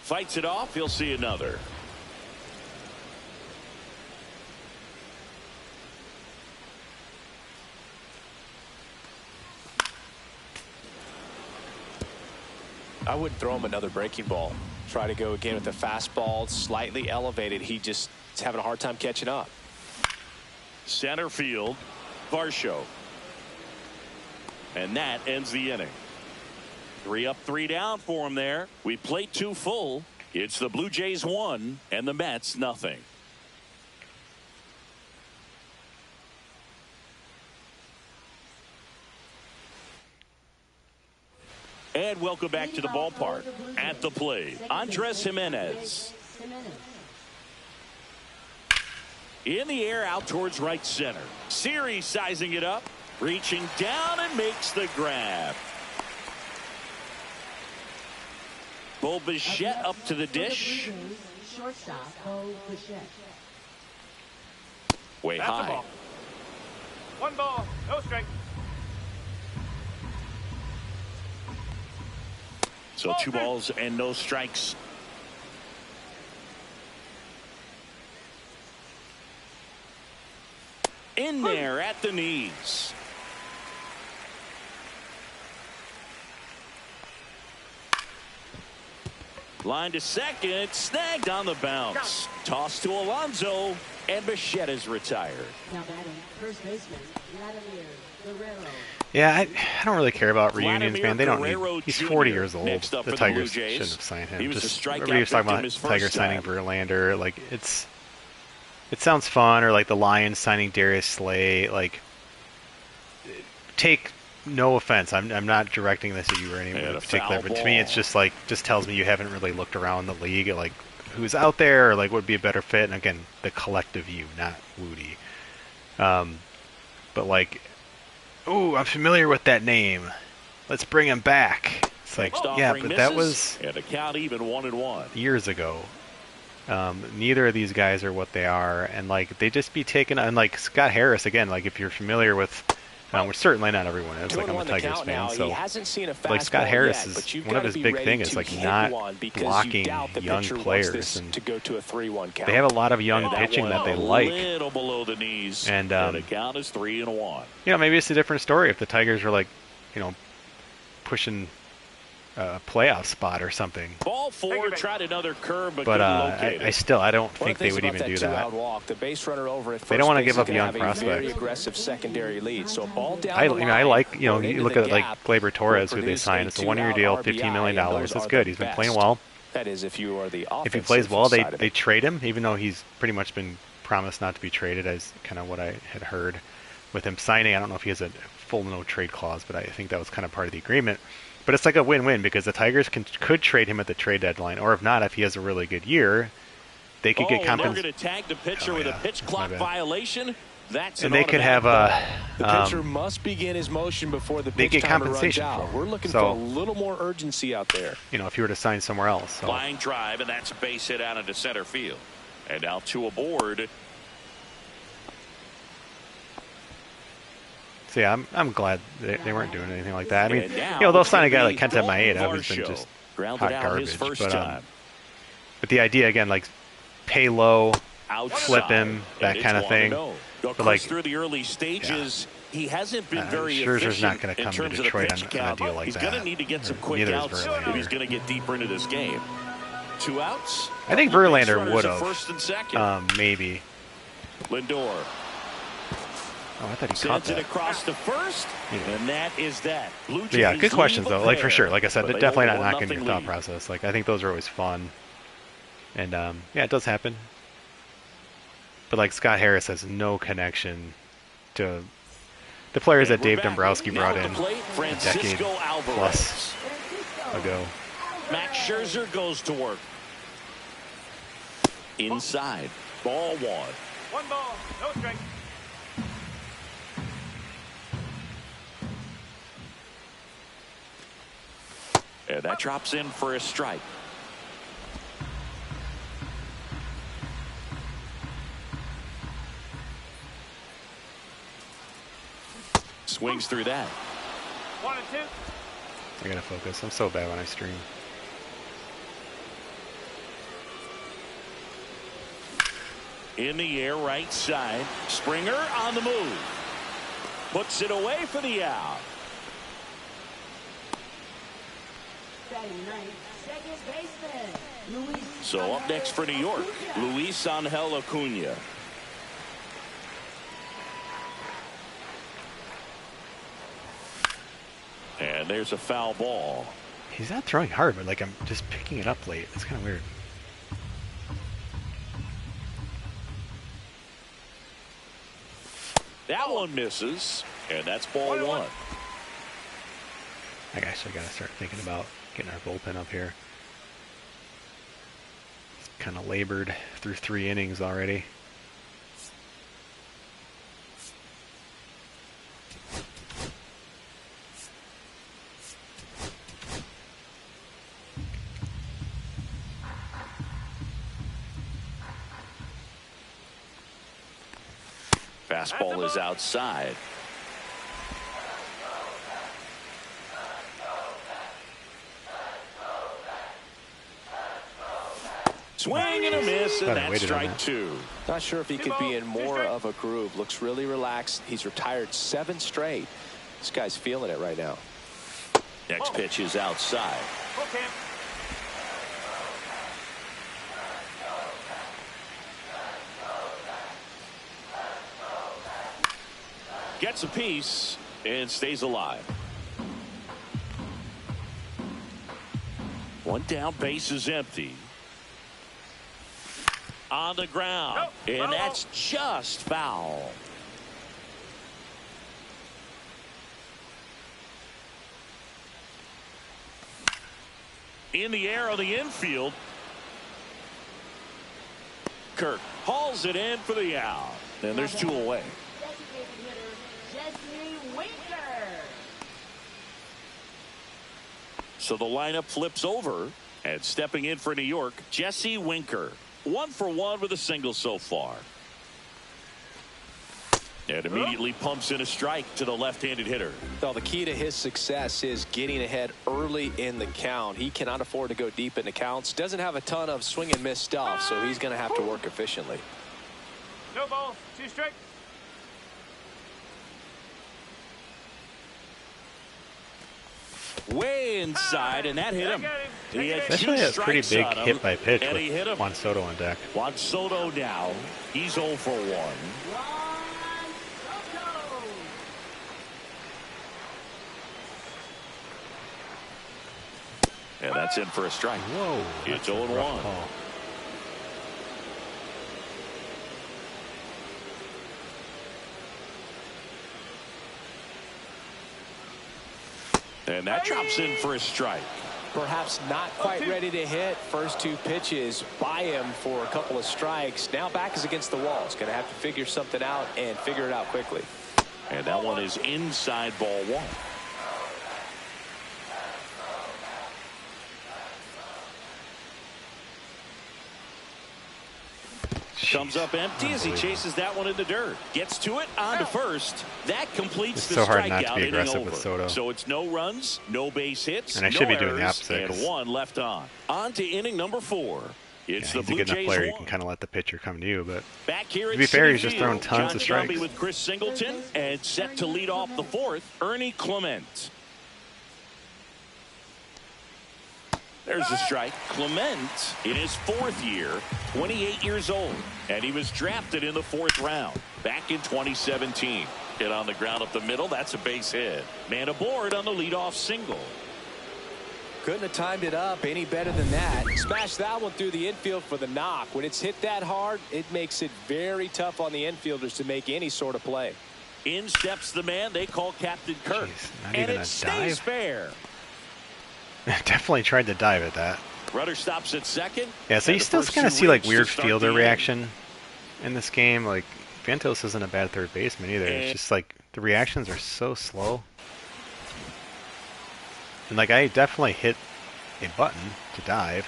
Speaker 2: Fights it off. He'll see another.
Speaker 3: I wouldn't throw him another breaking ball. Try to go again with the fastball slightly elevated. He just is having a hard time catching up.
Speaker 2: Center field, Varsho. And that ends the inning. 3 up, 3 down for him there. We played 2 full. It's the Blue Jays 1 and the Mets nothing. And welcome back to the ballpark. At the plate, Andres Jimenez. In the air out towards right center. Siri sizing it up, reaching down and makes the grab. Bo Bichette up to the dish. Way
Speaker 4: That's a
Speaker 2: high.
Speaker 4: ball. 1 ball, no strike.
Speaker 2: So 2 balls and no strikes. In there at the knees. Line to second, snagged on the bounce. Toss to Alonso, and Bichette is retired.
Speaker 5: Now batting, first baseman, Vladimir Guerrero.
Speaker 1: Yeah, I don't really care about reunions,
Speaker 2: Vladimir
Speaker 1: man. They don't
Speaker 2: Guerrero
Speaker 1: need. He's
Speaker 2: Jr.
Speaker 1: 40 years old.
Speaker 2: next up
Speaker 1: The
Speaker 2: for the Blue
Speaker 1: Tigers
Speaker 2: Jays.
Speaker 1: shouldn't have signed him.
Speaker 2: He was a
Speaker 1: Just
Speaker 2: strikeout
Speaker 1: everybody was talking
Speaker 2: victim
Speaker 1: about
Speaker 2: his
Speaker 1: Tiger
Speaker 2: first
Speaker 1: signing
Speaker 2: time.
Speaker 1: Verlander. Like it sounds fun, or like the Lions signing Darius Slay. Like, take no offense. I'm not directing this at you or anyone
Speaker 2: And
Speaker 1: in
Speaker 2: a
Speaker 1: particular,
Speaker 2: foul
Speaker 1: but to me,
Speaker 2: ball.
Speaker 1: it's just like tells me you haven't really looked around the league at like who's out there, or like would be a better fit. And again, the collective you, not Woody. But like, oh, I'm familiar with that name. Let's bring him back. It's like,
Speaker 2: Next
Speaker 1: yeah,
Speaker 2: offering
Speaker 1: but that
Speaker 2: misses,
Speaker 1: was
Speaker 2: and a count even 1-1.
Speaker 1: years ago. Neither of these guys are what they are, and like they just be taken. And like Scott Harris again, like if you're familiar with, which certainly not everyone is. Like I'm a
Speaker 3: 2-1 the
Speaker 1: Tigers
Speaker 3: count
Speaker 1: fan,
Speaker 3: now.
Speaker 1: so
Speaker 3: he hasn't seen a
Speaker 1: like Scott
Speaker 3: fastball
Speaker 1: Harris
Speaker 3: yet, but
Speaker 1: is
Speaker 3: you've
Speaker 1: one of
Speaker 3: gotta
Speaker 1: his
Speaker 3: be
Speaker 1: big
Speaker 3: ready
Speaker 1: thing is
Speaker 3: to
Speaker 1: like
Speaker 3: hit
Speaker 1: not
Speaker 3: one because you
Speaker 1: blocking
Speaker 3: doubt the
Speaker 1: young
Speaker 3: pitcher wants
Speaker 1: players,
Speaker 3: this
Speaker 1: and
Speaker 3: to go to a 3-1 count.
Speaker 1: they have a lot of young
Speaker 2: And
Speaker 1: pitching
Speaker 2: one
Speaker 1: that they
Speaker 2: a
Speaker 1: like.
Speaker 2: little below the knees,
Speaker 1: And,
Speaker 2: the count is 3-1.
Speaker 1: You know, maybe it's a different story if the Tigers are like, you know, pushing a playoff spot or something.
Speaker 2: Ball 4, tried another curve, but
Speaker 1: But
Speaker 2: couldn't
Speaker 1: I don't
Speaker 3: One
Speaker 1: think
Speaker 3: of the
Speaker 1: they
Speaker 3: things
Speaker 1: would
Speaker 3: about
Speaker 1: even do
Speaker 3: two-out
Speaker 1: that.
Speaker 3: walk, the base runner over at
Speaker 1: They don't
Speaker 3: first
Speaker 1: wanna
Speaker 3: base
Speaker 1: give
Speaker 3: is
Speaker 1: up
Speaker 3: gonna
Speaker 1: young
Speaker 3: have a very
Speaker 1: prospects.
Speaker 3: aggressive secondary lead. So ball down
Speaker 1: I
Speaker 3: the line,
Speaker 1: like, you know,
Speaker 3: going
Speaker 1: you
Speaker 3: into
Speaker 1: look
Speaker 3: the
Speaker 1: at like
Speaker 3: gap
Speaker 1: Gleyber Torres,
Speaker 3: will
Speaker 1: who they
Speaker 3: produce
Speaker 1: signed.
Speaker 3: a
Speaker 1: It's a 1-year
Speaker 3: two-out
Speaker 1: deal, $15 million.
Speaker 3: RBI, and those
Speaker 1: That's
Speaker 3: are
Speaker 1: good.
Speaker 3: the
Speaker 1: He's been
Speaker 3: best.
Speaker 1: playing well.
Speaker 3: That is, if you are the
Speaker 1: If he plays well,
Speaker 3: offensive side of
Speaker 1: they
Speaker 3: it.
Speaker 1: trade him, even though he's pretty much been promised not to be traded, as kind of what I had heard with him signing. I don't know if he has a full no trade clause, but I think that was kind of part of the agreement. But it's like a win-win because the Tigers could trade him at the trade deadline, or if not, if he has a really good year, they could get
Speaker 2: They're going
Speaker 1: compensated.
Speaker 2: to tag the pitcher
Speaker 1: Oh,
Speaker 2: with
Speaker 1: yeah.
Speaker 2: a pitch
Speaker 1: That's
Speaker 2: clock
Speaker 1: my bad.
Speaker 2: violation. That's
Speaker 1: And
Speaker 2: an
Speaker 1: they could
Speaker 2: automatic
Speaker 1: have
Speaker 2: ball.
Speaker 3: The pitcher must begin his motion before the
Speaker 1: they
Speaker 3: pitch
Speaker 1: get
Speaker 3: timer runs
Speaker 1: compensation
Speaker 3: out.
Speaker 1: for it.
Speaker 3: We're looking
Speaker 1: So-
Speaker 3: for a little more urgency out there.
Speaker 1: you know, if you were to sign somewhere else. So.
Speaker 2: Flying drive, and that's a base hit out into center field. And now 2 aboard.
Speaker 1: So yeah, I'm glad they weren't doing anything like that. I mean,
Speaker 2: And now
Speaker 1: you know, they'll
Speaker 2: it's
Speaker 1: sign a
Speaker 2: gonna
Speaker 1: guy
Speaker 2: be
Speaker 1: like Kenta
Speaker 2: Dalton
Speaker 1: Maeda, who's been
Speaker 2: Varsho.
Speaker 1: just
Speaker 2: Grounded
Speaker 1: hot
Speaker 2: out
Speaker 1: garbage.
Speaker 2: his first
Speaker 1: But
Speaker 2: time.
Speaker 1: but the idea again, like pay low,
Speaker 2: Outside,
Speaker 1: flip him, that
Speaker 2: and
Speaker 1: kind
Speaker 2: it's
Speaker 1: of thing.
Speaker 2: 1-0. Of
Speaker 1: But,
Speaker 2: course,
Speaker 1: like,
Speaker 2: through the early stages, he hasn't been very
Speaker 1: Scherzer's
Speaker 2: efficient
Speaker 1: not gonna
Speaker 2: in
Speaker 1: come to
Speaker 2: terms of the
Speaker 1: Detroit
Speaker 2: pitch
Speaker 1: on a
Speaker 2: count.
Speaker 1: deal like
Speaker 2: He's going to
Speaker 1: that.
Speaker 2: need to get some
Speaker 1: Or
Speaker 2: quick
Speaker 1: neither is
Speaker 2: outs
Speaker 1: Verlander.
Speaker 2: if he's going to get deeper into this game. 2 outs.
Speaker 1: I think
Speaker 2: Couple base
Speaker 1: Verlander
Speaker 2: runners
Speaker 1: would
Speaker 2: at
Speaker 1: have.
Speaker 2: first and second.
Speaker 1: Maybe.
Speaker 2: Lindor
Speaker 1: Oh, I thought he caught
Speaker 2: sends it
Speaker 1: that.
Speaker 2: across to first,
Speaker 1: Yeah.
Speaker 2: and that is that. Blue
Speaker 1: But yeah,
Speaker 2: Jays
Speaker 1: good questions
Speaker 2: lead
Speaker 1: though.
Speaker 2: the
Speaker 1: Like for
Speaker 2: pair,
Speaker 1: sure. Like I said,
Speaker 2: but
Speaker 1: they're
Speaker 2: they
Speaker 1: definitely
Speaker 2: hold
Speaker 1: not
Speaker 2: a
Speaker 1: knocking your
Speaker 2: 1-0
Speaker 1: thought
Speaker 2: lead.
Speaker 1: process. Like I think those are always fun. And yeah, it does happen. But like Scott Harris has no connection to the players that
Speaker 2: And we're
Speaker 1: Dave
Speaker 2: back.
Speaker 1: Dombrowski
Speaker 2: Now
Speaker 1: brought
Speaker 2: at
Speaker 1: in
Speaker 2: the plate,
Speaker 1: a decade
Speaker 2: Francisco Alvarez.
Speaker 1: plus ago.
Speaker 2: Max Scherzer goes to work. Inside. Ball 1.
Speaker 4: 1 ball, no strike.
Speaker 2: And that drops in for a strike. Swings through that.
Speaker 4: 1 and 2.
Speaker 1: I gotta focus. I'm so bad when I stream.
Speaker 2: In the air, right side. Springer on the move. Puts it away for the out.
Speaker 5: Batting ninth, second baseman, Luis.
Speaker 2: So up next for New York, Luis Angel Acuna. And there's a foul ball.
Speaker 1: He's not throwing hard, but like I'm just picking it up late. It's kind of weird.
Speaker 2: That one misses, and that's ball 1.
Speaker 1: I actually gotta start thinking about getting our bullpen up here. It's kind of labored through 3 innings already.
Speaker 2: Fastball is outside. Swing and a miss, and
Speaker 1: Thought I
Speaker 2: that's
Speaker 1: waited on
Speaker 2: strike
Speaker 1: that.
Speaker 2: 2.
Speaker 3: Not sure if he could be in more of a groove. Looks really relaxed. He's retired 7 straight. This guy's feeling it right now.
Speaker 2: Next pitch is outside.
Speaker 4: Full camp.
Speaker 2: Gets a piece and stays alive. 1 down, base is empty. On the ground,
Speaker 4: Nope,
Speaker 2: and
Speaker 4: foul.
Speaker 2: that's just foul. In the air on the infield. Kirk hauls it in for the out. And there's 2 away.
Speaker 5: Designated hitter, Jesse Winker.
Speaker 2: So the lineup flips over, and stepping in for New York, Jesse Winker. 1 for 1 with a single so far. And immediately pumps in a strike to the left-handed hitter.
Speaker 3: Well, the key to his success is getting ahead early in the count. He cannot afford to go deep in the counts. Doesn't have a ton of swing and miss stuff, so he's going to have to work efficiently.
Speaker 4: No balls, 2 strike.
Speaker 2: Way inside, and that hit him. He had
Speaker 1: That's
Speaker 2: 2
Speaker 1: actually a pretty
Speaker 2: strikes
Speaker 1: big
Speaker 2: on him,
Speaker 1: hit by pitch
Speaker 2: and he hit him.
Speaker 1: with Juan Soto on deck.
Speaker 2: Juan Soto now. He's 0 for 1.
Speaker 5: Juan Soto.
Speaker 2: And that's in for a strike.
Speaker 1: Whoa.
Speaker 2: It's
Speaker 1: that's a
Speaker 2: 0-1.
Speaker 1: rough call.
Speaker 2: And that drops in for a strike.
Speaker 3: perhaps not quite ready to hit. First 2 pitches by him for a couple of strikes. Now back is against the wall. He's going to have to figure something out and figure it out quickly.
Speaker 2: And that one is inside ball 1. Comes up empty as he chases that one in the dirt. Gets to it, on to first. That completes
Speaker 1: It's
Speaker 2: the
Speaker 1: so hard not to
Speaker 2: strikeout
Speaker 1: be
Speaker 2: inning
Speaker 1: aggressive
Speaker 2: over.
Speaker 1: with Soto.
Speaker 2: So it's no runs, no base hits,
Speaker 1: And I
Speaker 2: no
Speaker 1: should be doing the
Speaker 2: errors,
Speaker 1: opposite,
Speaker 2: and 1 left on. On to inning number 4. It's the
Speaker 1: He's a
Speaker 2: Blue
Speaker 1: good enough
Speaker 2: Jays
Speaker 1: player. You
Speaker 2: 1.
Speaker 1: can kind of let the pitcher come to you, but
Speaker 2: Back here
Speaker 1: to
Speaker 2: at
Speaker 1: be fair,
Speaker 2: Citi
Speaker 1: he's just throwing
Speaker 2: Field,
Speaker 1: tons
Speaker 2: John
Speaker 1: of strikes.
Speaker 2: Shelby with Chris Singleton, and set to lead off the 4th, Ernie Clement. There's a strike. Clement in his 4th year, 28 years old, and he was drafted in the 4th round back in 2017. Hit on the ground up the middle. That's a base hit. Man aboard on the leadoff single.
Speaker 3: Couldn't have timed it up any better than that. Smashed that one through the infield for the knock. When it's hit that hard, it makes it very tough on the infielders to make any sort of play.
Speaker 2: In steps the man they call Captain Kirk.
Speaker 1: Jeez, not
Speaker 2: and
Speaker 1: even
Speaker 2: it
Speaker 1: a
Speaker 2: stays
Speaker 1: dive?
Speaker 2: fair.
Speaker 1: definitely tried to dive at that.
Speaker 2: Runner stops at second.
Speaker 1: Yeah, so you
Speaker 2: And the
Speaker 1: still
Speaker 2: first
Speaker 1: kind of
Speaker 2: 2
Speaker 1: see like
Speaker 2: reach
Speaker 1: weird
Speaker 2: to start
Speaker 1: fielder
Speaker 2: the inning.
Speaker 1: reaction in this game. Like Vientos isn't a bad third baseman either. It's just like the reactions are so slow. And like I definitely hit a button to dive.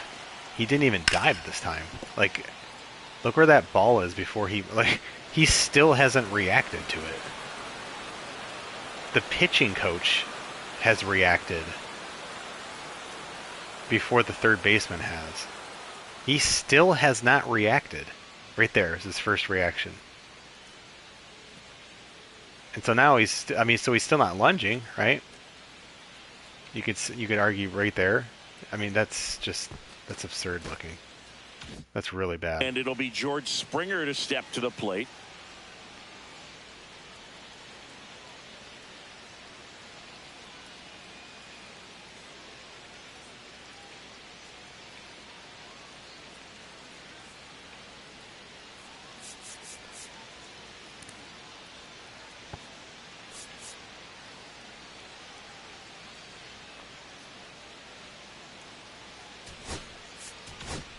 Speaker 1: He didn't even dive this time. Like look where that ball is before he still hasn't reacted to it. The pitching coach has reacted before the third baseman has. He still has not reacted. Right there is his first reaction. And so now he's still not lunging, right? You could argue right there. I mean, that's absurd looking. That's really bad.
Speaker 2: And it'll be George Springer to step to the plate.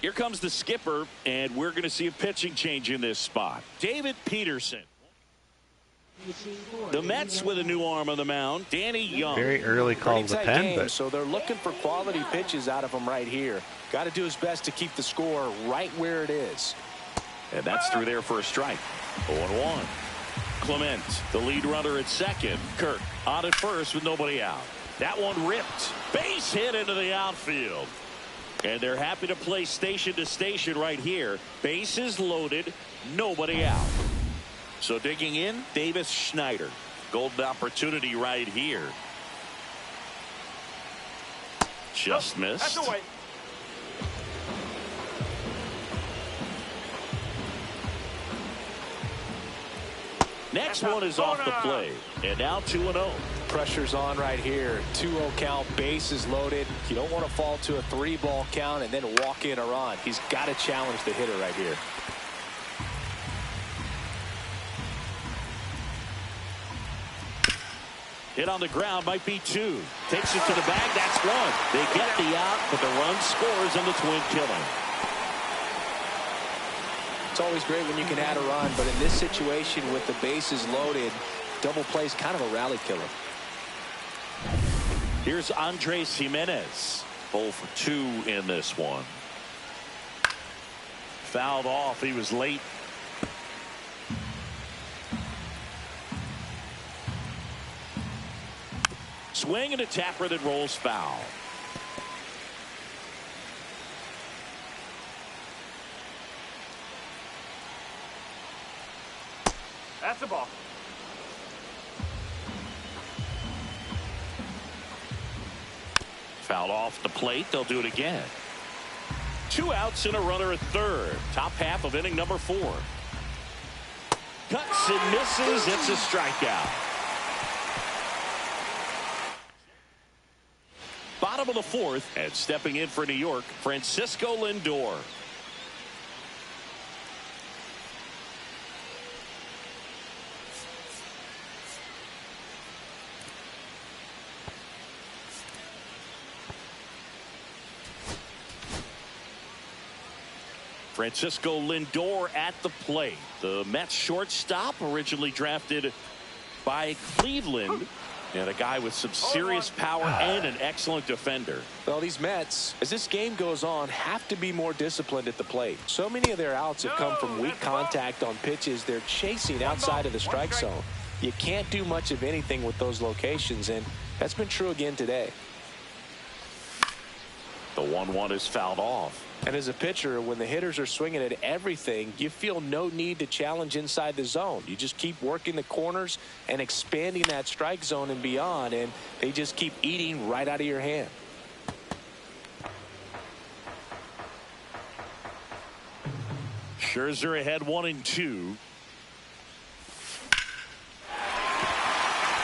Speaker 2: Here comes the skipper, and we're going to see a pitching change in this spot. David Peterson. The Mets with a new arm on the mound, Danny Young.
Speaker 1: Very early call of the
Speaker 3: Pretty tight
Speaker 1: pen,
Speaker 3: game,
Speaker 1: but
Speaker 3: so they're looking for quality pitches out of him right here. Got to do his best to keep the score right where it is.
Speaker 2: And that's through there for a strike. 0-1. Clement, the lead runner at second. Kirk on at first with nobody out. That one ripped. Base hit into the outfield. And they're happy to play station to station right here. Bases loaded, nobody out. So digging in, Davis Schneider. Golden opportunity right here. Just missed.
Speaker 4: That's away.
Speaker 2: Next one is off the plate. And now 2-0.
Speaker 3: Pressure's on right here. 2-0 count, bases loaded. You don't want to fall to a 3-ball count and then walk in a run. He's got to challenge the hitter right here.
Speaker 2: Hit on the ground, might be 2. Takes it to the bag, that's 1. They get the out, but the run scores on the twin killing.
Speaker 3: It's always great when you can add a run, but in this situation with the bases loaded, double play is kind of a rally killer.
Speaker 2: Here's Andres Jimenez. 0 for 2 in this one. Fouled off. He was late. Swing and a tapper that rolls foul.
Speaker 4: That's the ball.
Speaker 2: Fouled off the plate. They'll do it again. 2 outs and a runner at third. Top half of inning number 4. Cuts and misses. It's a strikeout. Bottom of the 4th, and stepping in for New York, Francisco Lindor. Francisco Lindor at the plate. The Mets shortstop, originally drafted by Cleveland, and a guy with some serious power and an excellent defender.
Speaker 3: Well, these Mets, as this game goes on, have to be more disciplined at the plate. So many of their outs have come from weak contact on pitches they're chasing outside of the strike zone. You can't do much of anything with those locations, and that's been true again today.
Speaker 2: The 1-1 is fouled off.
Speaker 3: And as a pitcher, when the hitters are swinging at everything, you feel no need to challenge inside the zone. You just keep working the corners and expanding that strike zone and beyond, and they just keep eating right out of your hand.
Speaker 2: Scherzer ahead 1-2.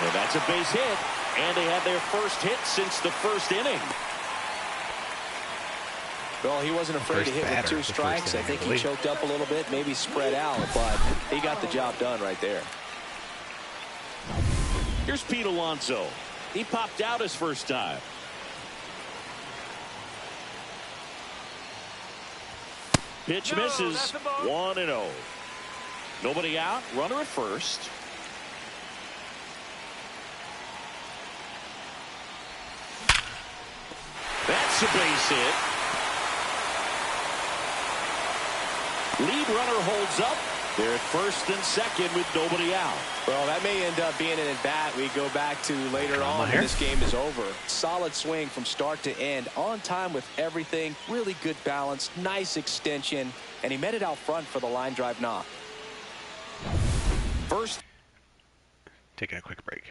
Speaker 2: And that's a base hit, and they had their first hit since the first inning.
Speaker 3: Well, he wasn't afraid to hit with 2 strikes. I think he choked up a little bit, maybe spread out, but he got the job done right there.
Speaker 2: Here's Pete Alonso. He popped out his first time. Pitch misses. 1-0. Nobody out. Runner at first. That's a base hit. Lead runner holds up. They're at first and second with nobody out.
Speaker 3: Well, that may end up being an at-bat we go back to later on when this game is over. Solid swing from start to end. On time with everything. Really good balance. Nice extension. And he met it out front for the line drive knock.
Speaker 2: First.
Speaker 1: Taking a quick break.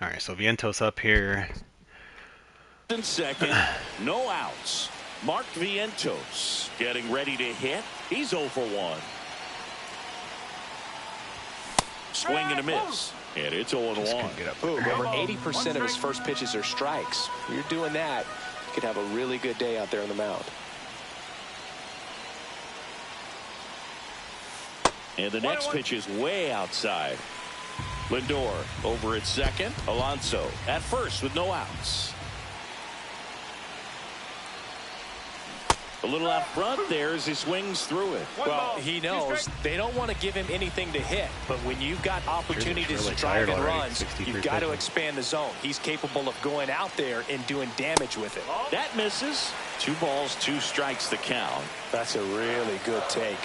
Speaker 1: All right, so Vientos up here.
Speaker 2: In second, no outs. Mark Vientos getting ready to hit. He's 0 for 1. Swing and a miss. And it's 0-1.
Speaker 3: Over 80% of his first pitches are strikes. You're doing that, you could have a really good day out there on the mound.
Speaker 2: And the next pitch is way outside. Lindor over at second. Alonso at first with no outs. A little out front there as he swings through it.
Speaker 3: Well, he knows they don't want to give him anything to hit, but when you've got opportunities to drive and runs, you've got to expand the zone. He's capable of going out there and doing damage with it.
Speaker 2: That misses. 2 balls, 2 strikes to count.
Speaker 3: That's a really good take.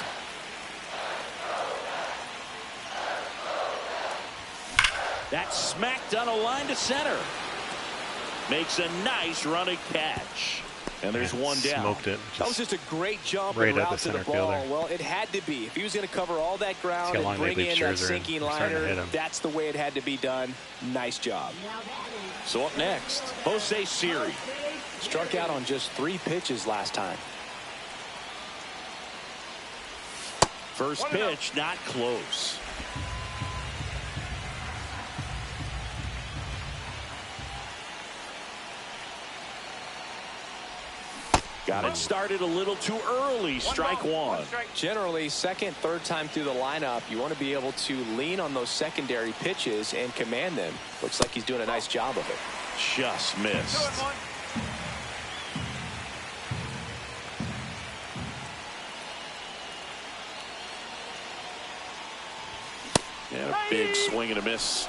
Speaker 2: That's smacked on a line to center. Makes a nice running catch. And there's one down.
Speaker 1: Smoked it.
Speaker 3: That was just a great jump
Speaker 1: right
Speaker 3: and
Speaker 1: at the
Speaker 3: route to the
Speaker 1: center
Speaker 3: ball.
Speaker 1: fielder.
Speaker 3: Well, it had to be. If he was going to cover all that ground and bring in that sinking liner, that's the way it had to be done. Nice job.
Speaker 2: So up next, Jose Siri.
Speaker 3: Struck out on just 3 pitches last time.
Speaker 2: First pitch, not close. Got it started a little too early. Strike one.
Speaker 3: Generally, second, third time through the lineup, you want to be able to lean on those secondary pitches and command them. Looks like he's doing a nice job of it.
Speaker 2: Just missed.
Speaker 4: 2-1.
Speaker 2: And a big swing and a miss.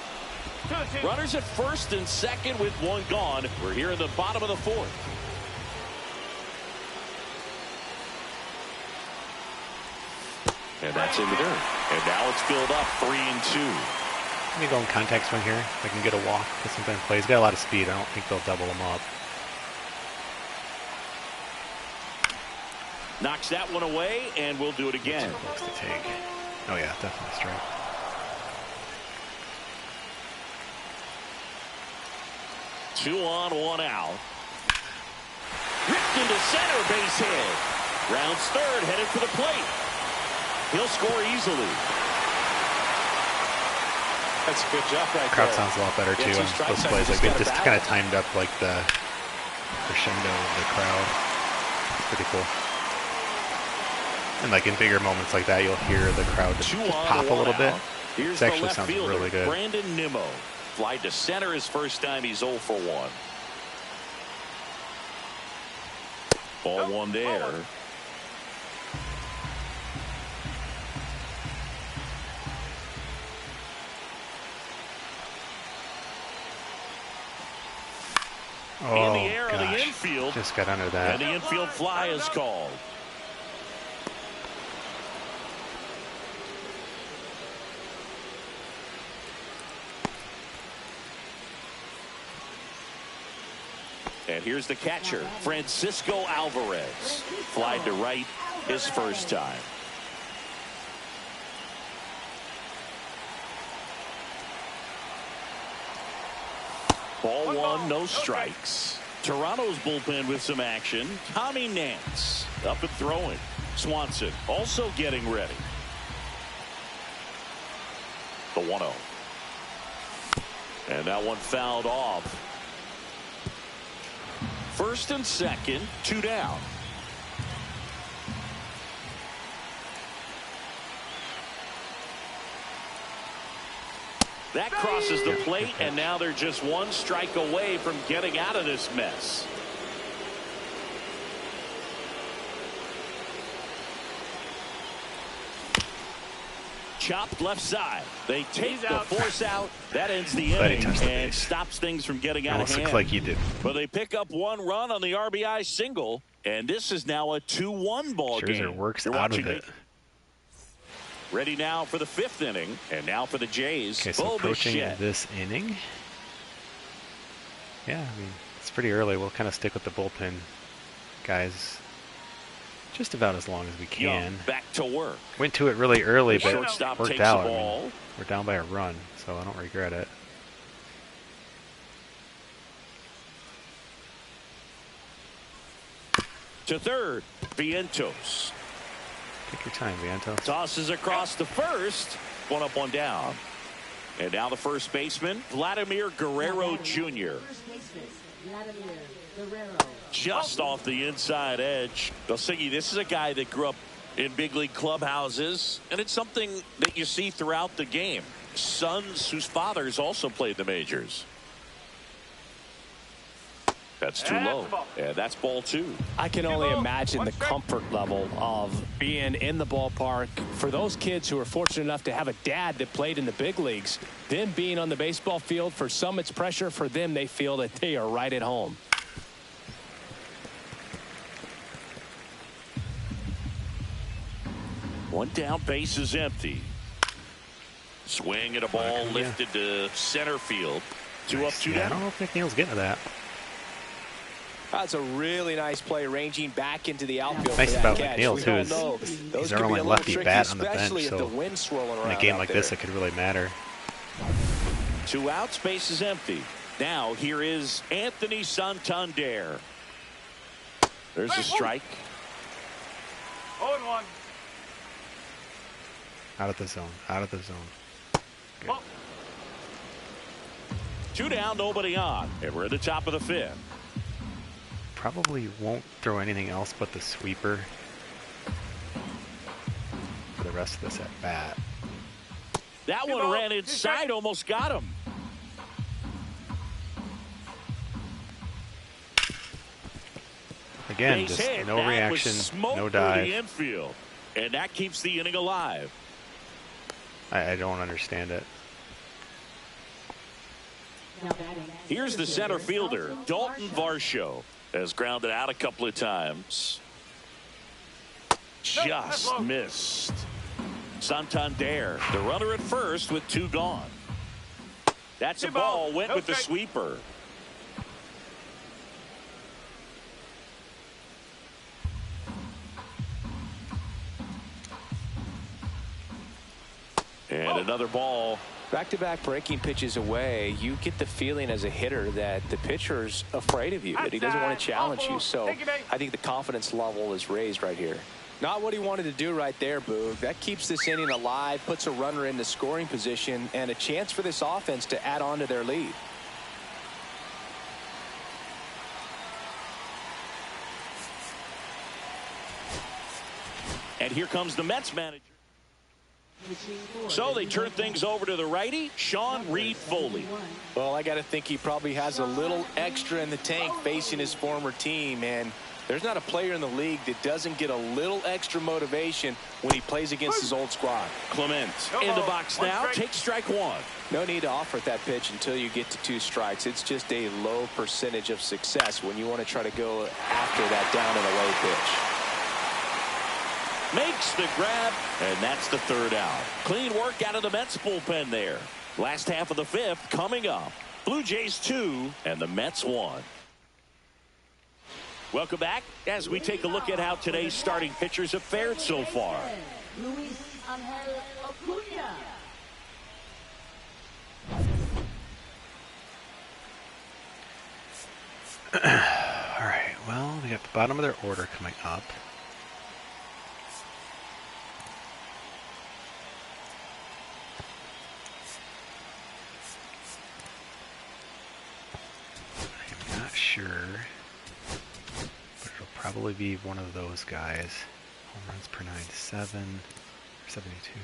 Speaker 4: 2-2.
Speaker 2: Runners at first and second with one gone. We're here in the bottom of the fourth. And that's in the dirt. And now it's filled up 3-2.
Speaker 1: Let me go in contact swing here. If I can get a walk, put something in play. He's got a lot of speed. I don't think they'll double him up.
Speaker 2: Knocks that one away, and we'll do it again.
Speaker 1: Close to take. Oh yeah, definitely strike.
Speaker 2: Two on, one out. Ripped into center, base hit. Rounds third, headed for the plate. He'll score easily.
Speaker 3: That's a good job right
Speaker 1: Crowd
Speaker 3: there.
Speaker 1: sounds a lot better too
Speaker 3: Yeah, two
Speaker 1: on
Speaker 3: strikes,
Speaker 1: those
Speaker 3: I
Speaker 1: plays.
Speaker 3: just
Speaker 1: Like they
Speaker 3: got a
Speaker 1: just
Speaker 3: bat.
Speaker 1: kind of timed up like the crescendo of the crowd. Pretty cool. And like in bigger moments like that, you'll hear the crowd just pop a little bit.
Speaker 2: Here's
Speaker 1: It actually
Speaker 2: the left
Speaker 1: sounds
Speaker 2: fielder,
Speaker 1: really good.
Speaker 2: Brandon Nimmo. Fly to center his first time. He's 0 for 1. Ball one there.
Speaker 1: Oh
Speaker 2: In the air on the
Speaker 1: gosh,
Speaker 2: infield.
Speaker 1: just got under that.
Speaker 2: And the infield fly is called. And here's the catcher, Francisco Alvarez. Flied to right his first time. Ball one, no strikes. Toronto's bullpen with some action. Tommy Nance up and throwing. Swanson also getting ready. The 1-0. And that one fouled off. First and second, 2 down. That crosses the plate, and now they're just one strike away from getting out of this mess. Chopped left side. They take the force out. That ends the
Speaker 1: Glad he
Speaker 2: inning
Speaker 1: touched the
Speaker 2: and
Speaker 1: base.
Speaker 2: stops things from getting out of
Speaker 1: Almost
Speaker 2: hand.
Speaker 1: looks like you did.
Speaker 2: But they pick up one run on the RBI single, and this is now a 2-1 ball game.
Speaker 1: Scherzer works
Speaker 2: You're
Speaker 1: out of
Speaker 2: watching
Speaker 1: it.
Speaker 2: Ready now for the 5th inning, and now for the Jays.
Speaker 1: Okay, so
Speaker 2: Bo
Speaker 1: approaching
Speaker 2: Bichette.
Speaker 1: this inning. Yeah, I mean, it's pretty early. We'll kind of stick with the bullpen guys just about as long as we can.
Speaker 2: Young back to work.
Speaker 1: Went to it really early,
Speaker 2: The
Speaker 1: but
Speaker 2: shortstop
Speaker 1: worked
Speaker 2: takes
Speaker 1: out.
Speaker 2: the
Speaker 1: I mean,
Speaker 2: ball.
Speaker 1: we're down by a run, so I don't regret it.
Speaker 2: To third, Vientos.
Speaker 1: Take your time, Vientos.
Speaker 2: Tosses across the first. One up, one down. And now the first baseman, Vladimir Guerrero Jr.
Speaker 5: First baseman, Vladimir Guerrero.
Speaker 2: Just off the inside edge. Belsingi, this is a guy that grew up in big league clubhouses, and it's something that you see throughout the game. Sons whose fathers also played the majors. That's too low. Yeah, that's ball 2.
Speaker 3: I can only imagine the comfort level of being in the ballpark for those kids who are fortunate enough to have a dad that played in the big leagues. Them being on the baseball field, for some it's pressure. For them, they feel that they are right at home.
Speaker 2: One down, base is empty. Swing at a ball lifted to center field. 2 up, 2
Speaker 1: Yeah, I
Speaker 2: down.
Speaker 1: don't know if McNeil's getting to that.
Speaker 3: That's a really nice play, ranging back into the outfield.
Speaker 1: Nice
Speaker 3: for that
Speaker 1: about
Speaker 3: catch.
Speaker 1: McNeil,
Speaker 3: We
Speaker 1: too,
Speaker 3: all
Speaker 1: is
Speaker 3: know
Speaker 1: he's
Speaker 3: those
Speaker 1: our
Speaker 3: can be
Speaker 1: only
Speaker 3: a little
Speaker 1: lefty
Speaker 3: tricky,
Speaker 1: bat on the bench,
Speaker 3: especially if
Speaker 1: so
Speaker 3: the wind's swirling around
Speaker 1: In a game
Speaker 3: out
Speaker 1: like
Speaker 3: there.
Speaker 1: this, it could really matter.
Speaker 2: 2 outs, base is empty. Now here is Anthony Santander. There's a strike.
Speaker 4: 0-1.
Speaker 1: Out of the zone. Out of the zone. Good.
Speaker 2: 2 down, nobody on. And we're at the top of the 5th.
Speaker 1: probably won't throw anything else but the sweeper for the rest of this at bat.
Speaker 2: That one ran inside, almost got him.
Speaker 1: Again, just no reaction, no dive.
Speaker 2: The infield, and that keeps the inning alive.
Speaker 1: I don't understand it.
Speaker 2: Here's the center fielder, Dalton Varsho, has grounded out a couple of times. Just missed. Santander, the runner at first with 2 gone. That's a ball, went with the sweeper. And another ball.
Speaker 3: Back-to-back breaking pitches away, you get the feeling as a hitter that the pitcher's afraid of you, that he doesn't want to challenge you. So I think the confidence level is raised right here. Not what he wanted to do right there, Boog. That keeps this inning alive, puts a runner in the scoring position, and a chance for this offense to add on to their lead.
Speaker 2: And here comes the Mets manager. So they turn things over to the righty, Sean Reed-Foley.
Speaker 3: Well, I got to think he probably has a little extra in the tank facing his former team, and there's not a player in the league that doesn't get a little extra motivation when he plays against his old squad.
Speaker 2: Clement in the box now, takes strike 1.
Speaker 3: No need to offer at that pitch until you get to 2 strikes. It's just a low percentage of success when you want to try to go after that down and away pitch.
Speaker 2: Makes the grab, and that's the 3rd out. Clean work out of the Mets bullpen there. Last half of the 5th coming up. Blue Jays 2 and the Mets 1. Welcome back as we take a look at how today's starting pitchers have fared so far.
Speaker 5: Luis Angel Acuña.
Speaker 1: All right, well, we got the bottom of their order coming up. I'm not sure, but it'll probably be one of those guys. Home runs per 97, 72.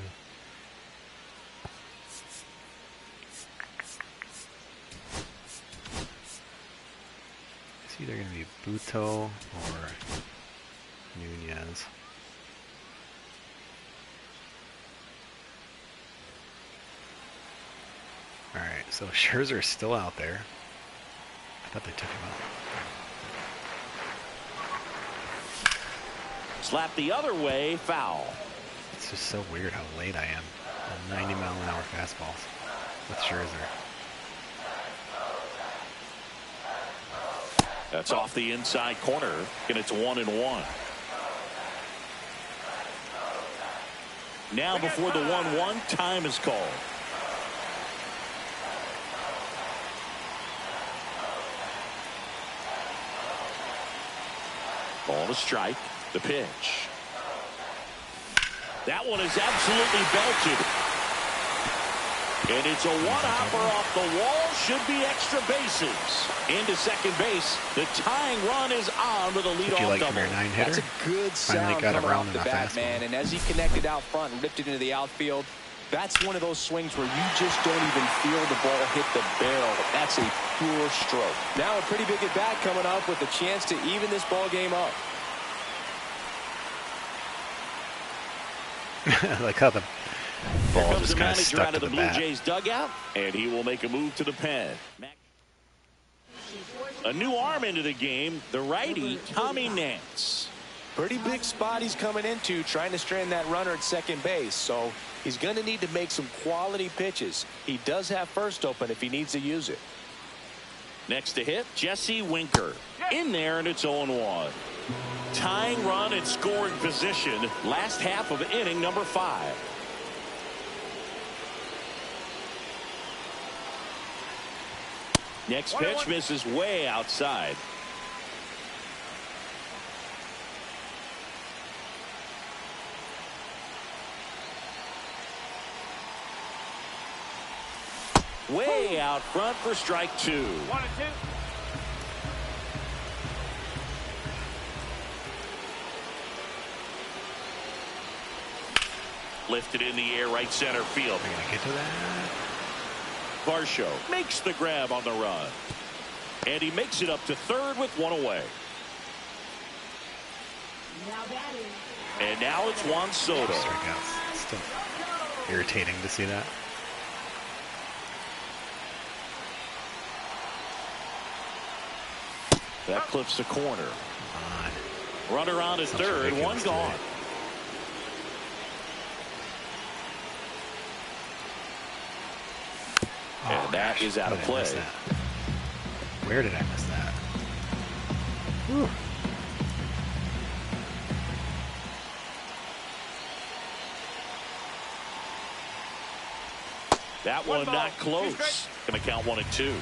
Speaker 1: It's either going to be Buto or Nunez. Alright, so Scherzer's still out there. I thought they took him out.
Speaker 2: Slap the other way, foul.
Speaker 1: It's just so weird how late I am on 90-mile-an-hour fastballs with Scherzer.
Speaker 2: That's off the inside corner, and it's 1-1. Now before the 1-1, time is called. Ball to strike. The pitch. That one is absolutely belted. And it's a one-hopper off the wall. Should be extra bases. Into second base. The tying run is on with a leadoff double.
Speaker 1: Your 9-hitter?
Speaker 3: That's a good sound coming off the bat, man. And as he connected out front and ripped it into the outfield, that's one of those swings where you just don't even feel the ball hit the barrel. That's a pure stroke. Now a pretty big at bat coming up with a chance to even this ball game up.
Speaker 1: I like how the ball just kind of stuck to the
Speaker 2: Blue
Speaker 1: bat.
Speaker 2: Jays dugout, and he will make a move to the pen. A new arm into the game, the righty, Tommy Nance.
Speaker 3: Pretty big spot he's coming into, trying to strand that runner at second base. So he's going to need to make some quality pitches. He does have first open if he needs to use it.
Speaker 2: Next to hit, Jesse Winker. In there, and it's 0-1. Tying run and scoring position. Last half of inning number 5. Next pitch misses way outside. Way out front for strike 2.
Speaker 4: 1-2.
Speaker 2: Lifted in the air, right center field.
Speaker 1: Are we gonna get to that?
Speaker 2: Varsho makes the grab on the run. And he makes it up to third with one away.
Speaker 5: Now batting.
Speaker 2: And now it's Juan Soto.
Speaker 1: Strikeouts. Still irritating to see that.
Speaker 2: That clips the corner.
Speaker 1: Come on.
Speaker 2: Runner on at
Speaker 1: Sounds
Speaker 2: third, one
Speaker 1: ridiculous
Speaker 2: gone.
Speaker 1: today.
Speaker 2: And that
Speaker 1: gosh,
Speaker 2: is out
Speaker 1: how
Speaker 2: of
Speaker 1: did I miss
Speaker 2: play.
Speaker 1: that? Where did I miss that? Whew.
Speaker 2: That
Speaker 4: One
Speaker 2: one
Speaker 4: ball,
Speaker 2: not
Speaker 4: 2
Speaker 2: close.
Speaker 4: strikes.
Speaker 2: Going to count 1 and 2.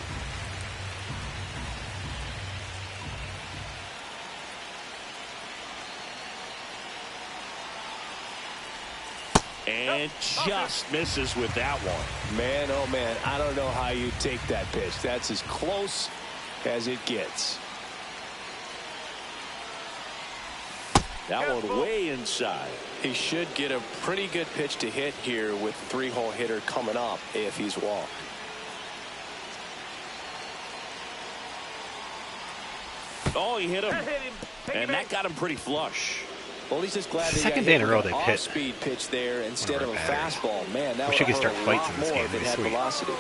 Speaker 2: And just misses with that one.
Speaker 3: Man, oh man, I don't know how you take that pitch. That's as close as it gets.
Speaker 2: That one way inside.
Speaker 3: He should get a pretty good pitch to hit here with the 3-hole hitter coming up if he's walked.
Speaker 2: Oh, he hit him.
Speaker 4: That hit him. Take
Speaker 2: And
Speaker 4: it
Speaker 2: that
Speaker 4: back.
Speaker 2: got him pretty flush.
Speaker 3: Well, he's just glad that he
Speaker 1: Second
Speaker 3: got
Speaker 1: day
Speaker 3: hit
Speaker 1: in a row
Speaker 3: with an
Speaker 1: they've hit
Speaker 3: off-speed pitch there instead of a
Speaker 1: one of our batters.
Speaker 3: fastball. Man, that
Speaker 1: Wish
Speaker 3: would
Speaker 1: you
Speaker 3: have
Speaker 1: could
Speaker 3: hurt
Speaker 1: start
Speaker 3: a lot
Speaker 1: fights in this
Speaker 3: more
Speaker 1: game.
Speaker 3: if it
Speaker 1: It'd be
Speaker 3: had
Speaker 1: sweet.
Speaker 3: velocity.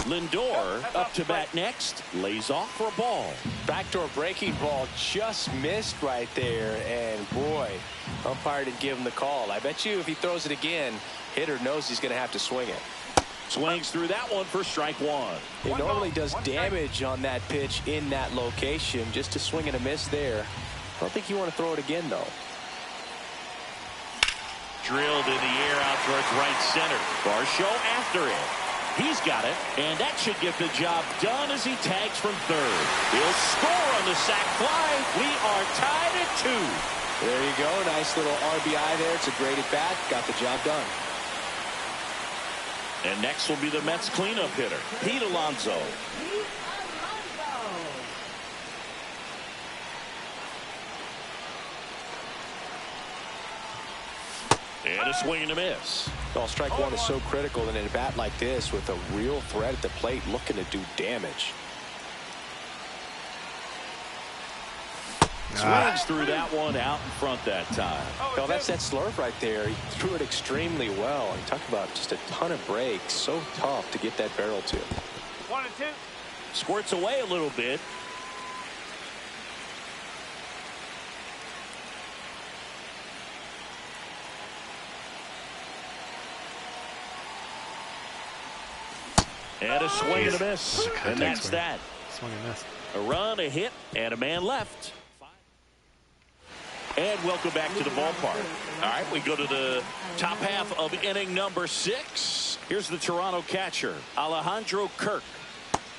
Speaker 2: Lindor up to bat next. Lays off for a ball.
Speaker 3: Backdoor breaking ball just missed right there, and boy, umpire didn't give him the call. I bet you if he throws it again, hitter knows he's going to have to swing it.
Speaker 2: Swings through that one for strike 1.
Speaker 3: He
Speaker 4: One
Speaker 3: normally
Speaker 4: ball,
Speaker 3: does
Speaker 4: one strike.
Speaker 3: damage on that pitch in that location. Just a swing and a miss there. I don't think you want to throw it again, though.
Speaker 2: Drilled in the air out towards right center. Varsho after it. He's got it, and that should get the job done as he tags from third. He'll score on the sac fly. We are tied at 2.
Speaker 3: There you go. Nice little RBI there. It's a great at bat. Got the job done.
Speaker 2: And next will be the Mets cleanup hitter, Pete Alonso.
Speaker 5: Pete Alonso.
Speaker 2: And a swing and a miss.
Speaker 3: Well, strike one is so critical in a bat like this with a real threat at the plate looking to do damage.
Speaker 2: Swings through that one out in front that time.
Speaker 3: Well, that's that slurve right there. He threw it extremely well. And talk about just a ton of breaks. So tough to get that barrel to.
Speaker 4: 1 and 2.
Speaker 2: Squirts away a little bit. And a swing and a miss. And that's that.
Speaker 1: Swing and miss.
Speaker 2: A run, a hit, and a man left. And welcome back to the ballpark. All right, we go to the top half of inning number 6. Here's the Toronto catcher, Alejandro Kirk.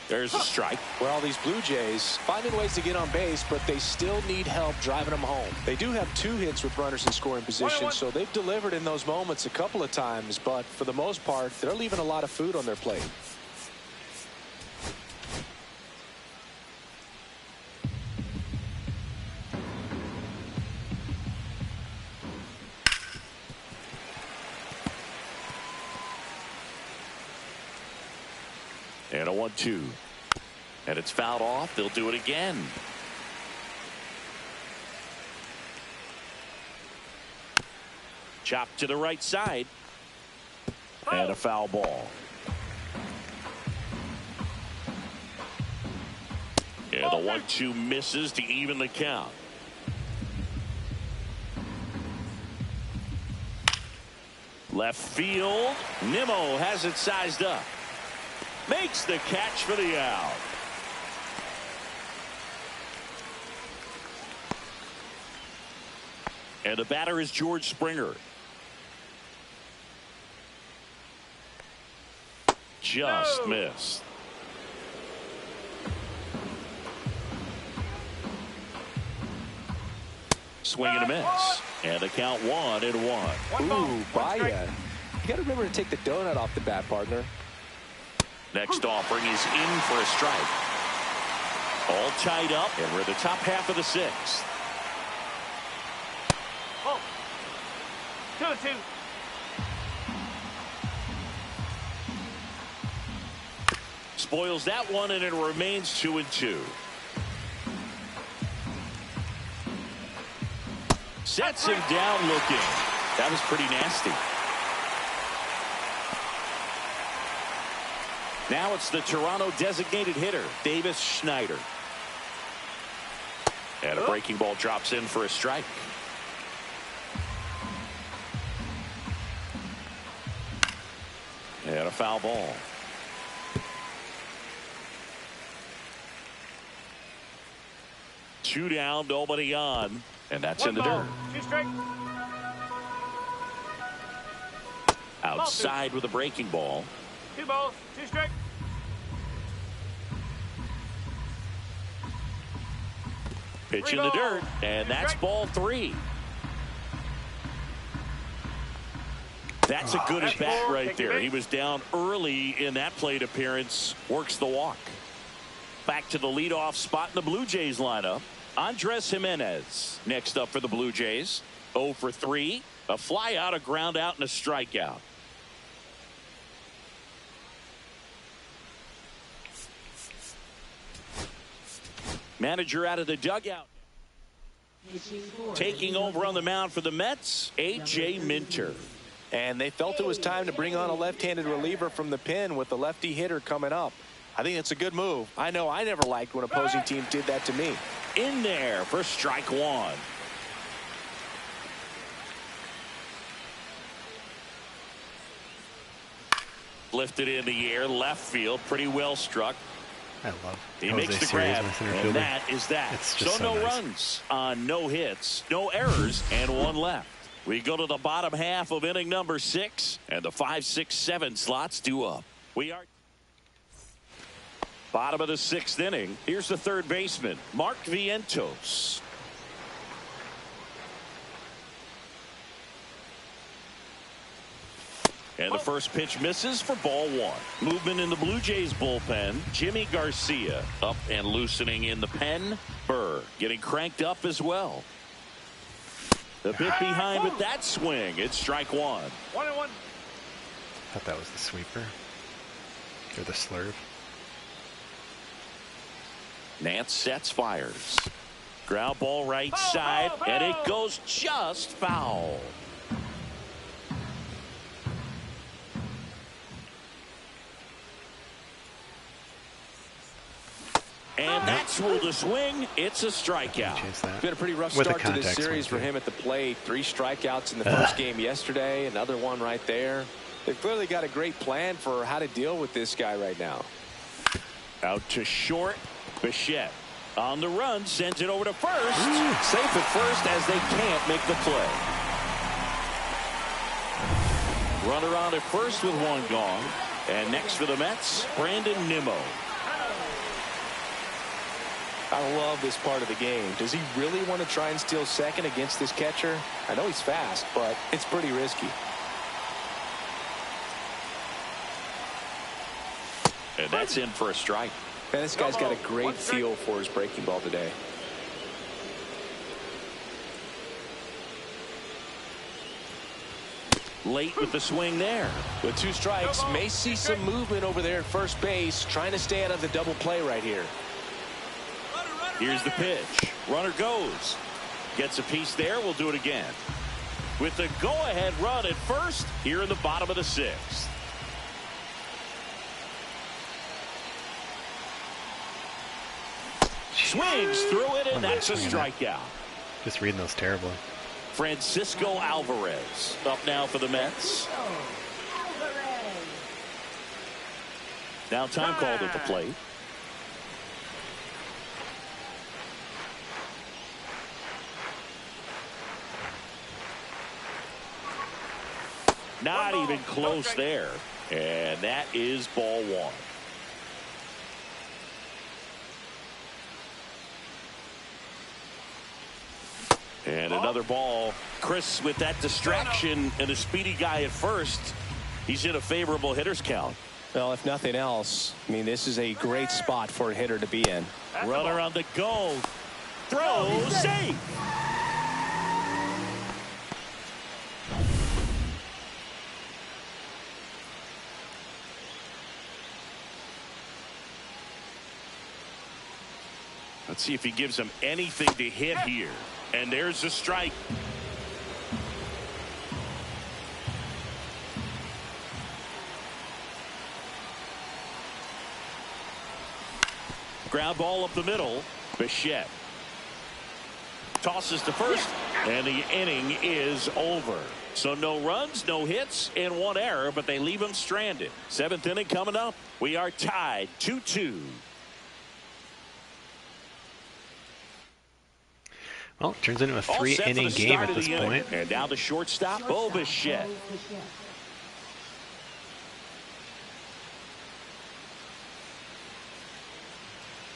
Speaker 2: There's a strike.
Speaker 3: Well, these Blue Jays finding ways to get on base, but they still need help driving them home. They do have 2 hits with runners in scoring position, so they've delivered in those moments a couple of times, but for the most part, they're leaving a lot of food on their plate.
Speaker 2: And a 1-2. And it's fouled off. They'll do it again. Chopped to the right side. And a foul ball. And the 1-2 misses to even the count. Left field. Nimmo has it sized up. Makes the catch for the out. And the batter is George Springer. Just missed. Swing and a miss. And a count 1-1.
Speaker 3: Ooh, Baez. You got to remember to take the donut off the bat, partner.
Speaker 2: Next offering is in for a strike. All tied up, and we're at the top half of the 6th.
Speaker 4: 2-2.
Speaker 2: Spoils that one, and it remains 2-2. Sets him down looking. That was pretty nasty. Now it's the Toronto designated hitter, Davis Schneider. And a breaking ball drops in for a strike. And a foul ball. Two down, nobody on. And that's in the dirt.
Speaker 4: 2 strike.
Speaker 2: Outside with a breaking ball.
Speaker 4: 2 balls, 2 strike.
Speaker 2: Pitch in the dirt, and that's ball 3. That's a good at bat right there. He was down early in that plate appearance. Works the walk. Back to the leadoff spot in the Blue Jays lineup. Andres Jimenez next up for the Blue Jays. 0 for 3. A fly out, a ground out, and a strikeout. Manager out of the dugout. Taking over on the mound for the Mets, A.J. Minter.
Speaker 3: And they felt it was time to bring on a left-handed reliever from the pen with the lefty hitter coming up. I think it's a good move. I know I never liked when opposing teams did that to me.
Speaker 2: In there for strike 1. Lifted in the air, left field, pretty well struck.
Speaker 1: I love
Speaker 2: He
Speaker 1: Jose
Speaker 2: makes the
Speaker 1: Sirius,
Speaker 2: grab,
Speaker 1: my center
Speaker 2: and
Speaker 1: fielder.
Speaker 2: that is that.
Speaker 1: It's
Speaker 2: So
Speaker 1: just so
Speaker 2: no
Speaker 1: nice.
Speaker 2: runs on no hits, no errors, and 1 left. We go to the bottom half of inning number 6, and the 5, 6, 7 slots due up. We are bottom of the 6th inning. Here's the third baseman, Mark Vientos. And the first pitch misses for ball 1. Movement in the Blue Jays bullpen. Jimmy Garcia up and loosening in the pen. Burr getting cranked up as well. The bit behind with that swing. It's strike 1.
Speaker 4: 1-1.
Speaker 1: Thought that was the sweeper. Or the slurve.
Speaker 2: Nance sets, fires. Ground ball right side, and it goes just foul. And that's ruled a swing. It's a strikeout.
Speaker 1: Chase that.
Speaker 3: It's been a pretty rough
Speaker 1: With a
Speaker 3: start to this
Speaker 1: contact
Speaker 3: series
Speaker 1: swing,
Speaker 3: for
Speaker 1: too.
Speaker 3: him at the plate. 3 strikeouts in the first game yesterday. Another one right there. They've clearly got a great plan for how to deal with this guy right now.
Speaker 2: Out to short. Bichette on the run, sends it over to first. Safe at first as they can't make the play. Runner on at first with 1 gone. And next for the Mets, Brandon Nimmo.
Speaker 3: I love this part of the game. Does he really want to try and steal second against this catcher? I know he's fast, but it's pretty risky.
Speaker 2: And that's in for a strike.
Speaker 3: Man, this guy's got a great feel for his breaking ball today.
Speaker 2: Late with the swing there.
Speaker 3: With 2 strikes, may see some movement over there at first base, trying to stay out of the double play right here.
Speaker 2: Here's the pitch. Runner goes. Gets a piece there. We'll do it again. With the go-ahead run at first here in the bottom of the 6th. Swings through it, and that's a strikeout.
Speaker 1: Just reading those terribly.
Speaker 2: Francisco Alvarez up now for the Mets. Now time called at the plate. Not even close there. And that is ball 1. And another ball. Chris, with that distraction and a speedy guy at first, he's in a favorable hitter's count.
Speaker 3: Well, if nothing else, I mean, this is a great spot for a hitter to be in.
Speaker 2: Runner on the go. Throw, safe. Let's see if he gives him anything to hit here. And there's a strike. Ground ball up the middle. Bichette tosses to first, and the inning is over. So no runs, no hits, and one error, but they leave him stranded. Seventh inning coming up. We are tied 2-2.
Speaker 1: Well, it turns into a 3-inning game at this point.
Speaker 2: And now the shortstop, Bo Bichette.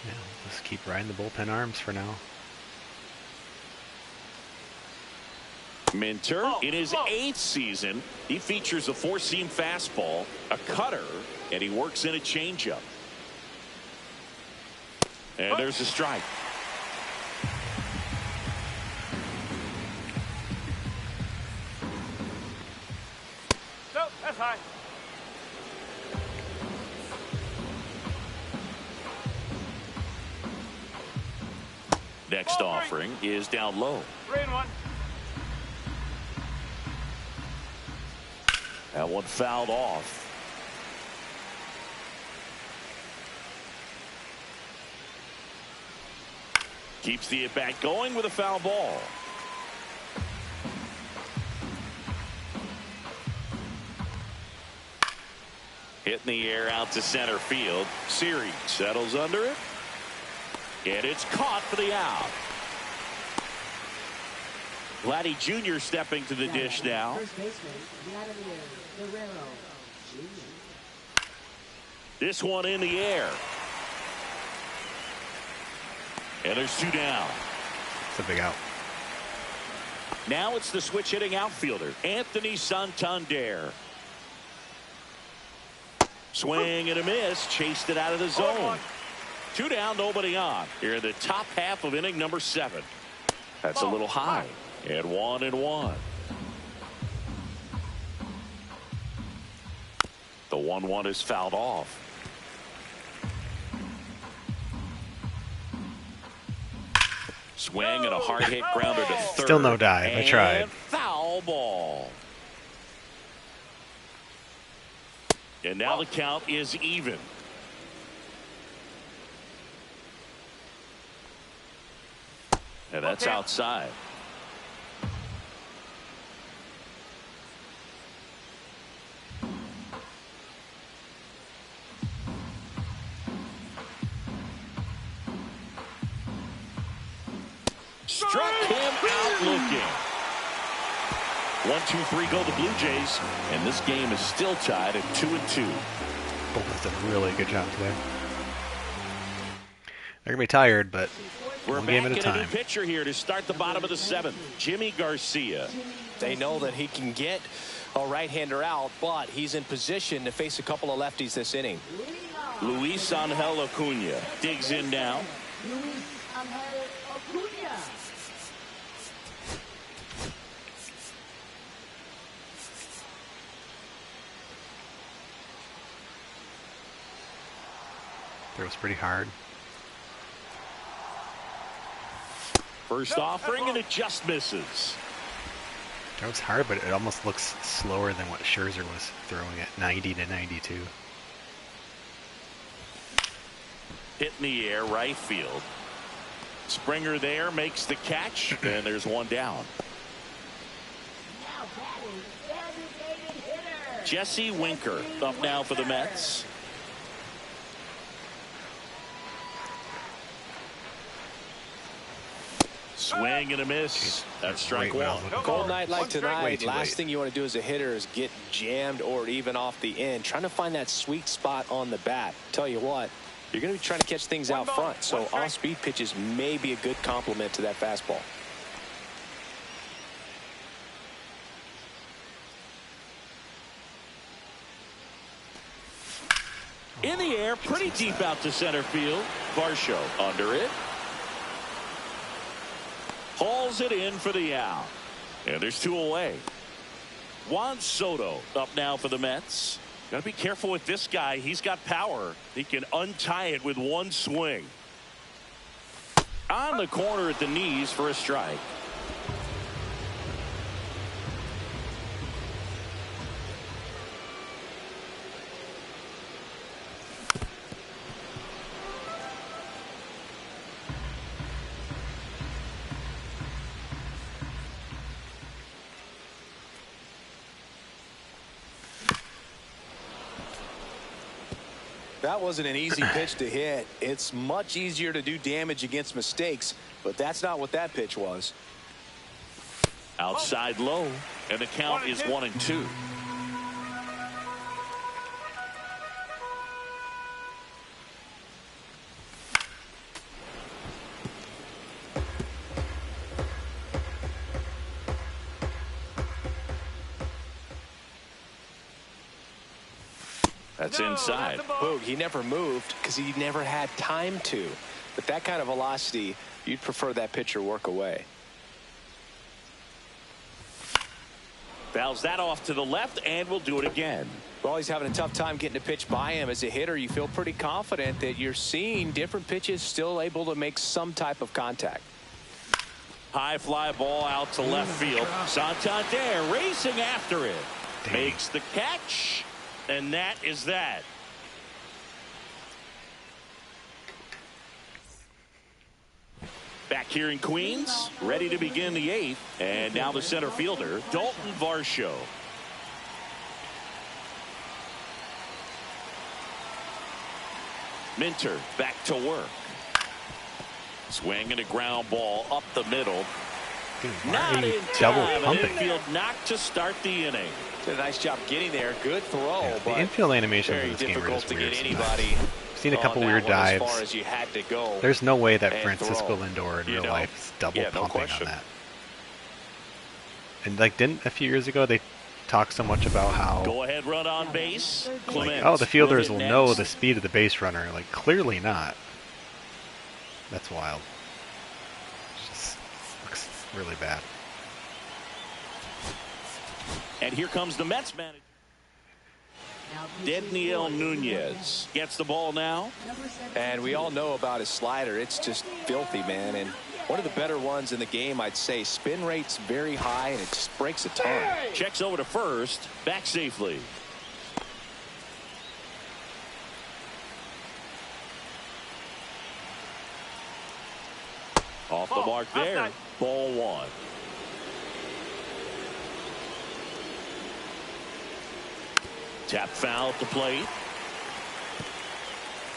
Speaker 1: Yeah, let's keep riding the bullpen arms for now.
Speaker 2: Minter, in his 8th season, he features a 4-seam fastball, a cutter, and he works in a changeup. And there's a strike.
Speaker 4: No, that's high.
Speaker 2: Next offering is down low.
Speaker 4: 3-1.
Speaker 2: That one fouled off. Keeps the at-bat going with a foul ball. Hit in the air out to center field. Siri settles under it. And it's caught for the out. Vladdy Jr. stepping to the dish now.
Speaker 5: First baseman, Vladimir Guerrero Jr.
Speaker 2: This one in the air. And there's 2 down.
Speaker 1: It's a big out.
Speaker 2: Now it's the switch hitting outfielder, Anthony Santander. Swing and a miss. Chased it out of the zone. 2 down, nobody on. Here in the top half of inning number 7. That's a little high. And 1-1. The 1-1 is fouled off. Swing and a hard hit grounder to third.
Speaker 1: Still no dive. I tried.
Speaker 2: And foul ball. And now the count is even. And that's outside. Struck him out looking. 1-2-3 go the Blue Jays, and this game is still tied at 2-2.
Speaker 1: Both did a really good job today. They're gonna be tired, but
Speaker 2: We're
Speaker 1: one
Speaker 2: back
Speaker 1: game at a
Speaker 2: in a new
Speaker 1: time.
Speaker 2: pitcher here to start the bottom of the 7th. Jimmy Garcia.
Speaker 3: They know that he can get a right-hander out, but he's in position to face a couple of lefties this inning.
Speaker 2: Luis Angel Acuna digs in now.
Speaker 5: Luis Angel Acuna.
Speaker 1: Throws pretty hard.
Speaker 2: First offering, and it just misses.
Speaker 1: Throws hard, but it almost looks slower than what Scherzer was throwing at 90-92.
Speaker 2: Hit in the air, right field. Springer there makes the catch, and there's 1 down.
Speaker 5: Now batting, designated hitter.
Speaker 2: Jesse Winker up now for the Mets. Swing and a miss. That's strike
Speaker 1: Great
Speaker 2: 1.
Speaker 1: mouth.
Speaker 3: Cold night like
Speaker 1: Way
Speaker 3: tonight,
Speaker 1: too
Speaker 3: last
Speaker 1: late.
Speaker 3: thing you want to do as a hitter is get jammed or even off the end. Trying to find that sweet spot on the bat. Tell you what, you're going to be trying to catch things out front, so off-speed pitches may be a good complement to that fastball.
Speaker 2: In the air, pretty deep out to center field. Varsho under it. Hauls it in for the out. And there's 2 away. Juan Soto up now for the Mets. Got to be careful with this guy. He's got power. He can untie it with 1 swing. On the corner at the knees for a strike.
Speaker 3: That wasn't an easy pitch to hit. It's much easier to do damage against mistakes, but that's not what that pitch was.
Speaker 2: Outside low, and the count is 1-2. That's inside.
Speaker 3: Boog, he never moved because he never had time to. But that kind of velocity, you'd prefer that pitcher work away.
Speaker 2: Fouls that off to the left, and we'll do it again.
Speaker 3: Well, he's having a tough time getting a pitch by him. As a hitter, you feel pretty confident that you're seeing different pitches still able to make some type of contact.
Speaker 2: High fly ball out to left field. Santander racing after it. Makes the catch. And that is that. Back here in Queens, ready to begin the 8th. And now the center fielder, Dalton Varsho. Minter back to work. Swinging a ground ball up the middle.
Speaker 1: Dude,
Speaker 2: Not in
Speaker 1: double
Speaker 2: time. An
Speaker 1: pumping.
Speaker 2: infield knock to start the inning.
Speaker 3: Did a nice job getting there. Good throw,
Speaker 1: Yeah, the
Speaker 3: but
Speaker 1: infield animations
Speaker 3: very
Speaker 1: in this game are
Speaker 3: difficult
Speaker 1: just
Speaker 3: to
Speaker 1: weird
Speaker 3: get
Speaker 1: sometimes.
Speaker 3: anybody.
Speaker 1: I've seen a couple
Speaker 3: on
Speaker 1: weird
Speaker 3: that one
Speaker 1: dives.
Speaker 3: As far as you had to go.
Speaker 1: There's no way that
Speaker 3: and
Speaker 1: Francisco
Speaker 3: throw.
Speaker 1: Lindor in
Speaker 2: You
Speaker 1: real
Speaker 2: know,
Speaker 1: life is double
Speaker 2: yeah, no
Speaker 1: pumping
Speaker 2: question.
Speaker 1: on that. And like, didn't a few years ago they talk so much about how
Speaker 2: Go ahead, run on base. Clemens
Speaker 1: oh, the fielders will
Speaker 2: with it
Speaker 1: know
Speaker 2: next.
Speaker 1: the speed of the base runner. Like, clearly not. That's wild. It just looks really bad.
Speaker 2: And here comes the Mets manager. Dedniel Nunez gets the ball now.
Speaker 3: And we all know about his slider. It's just filthy, man. And one of the better ones in the game, I'd say. Spin rate's very high, and it just breaks a ton.
Speaker 2: Checks over to first. Back safely. Off the mark there. Ball 1. Tap foul at the plate.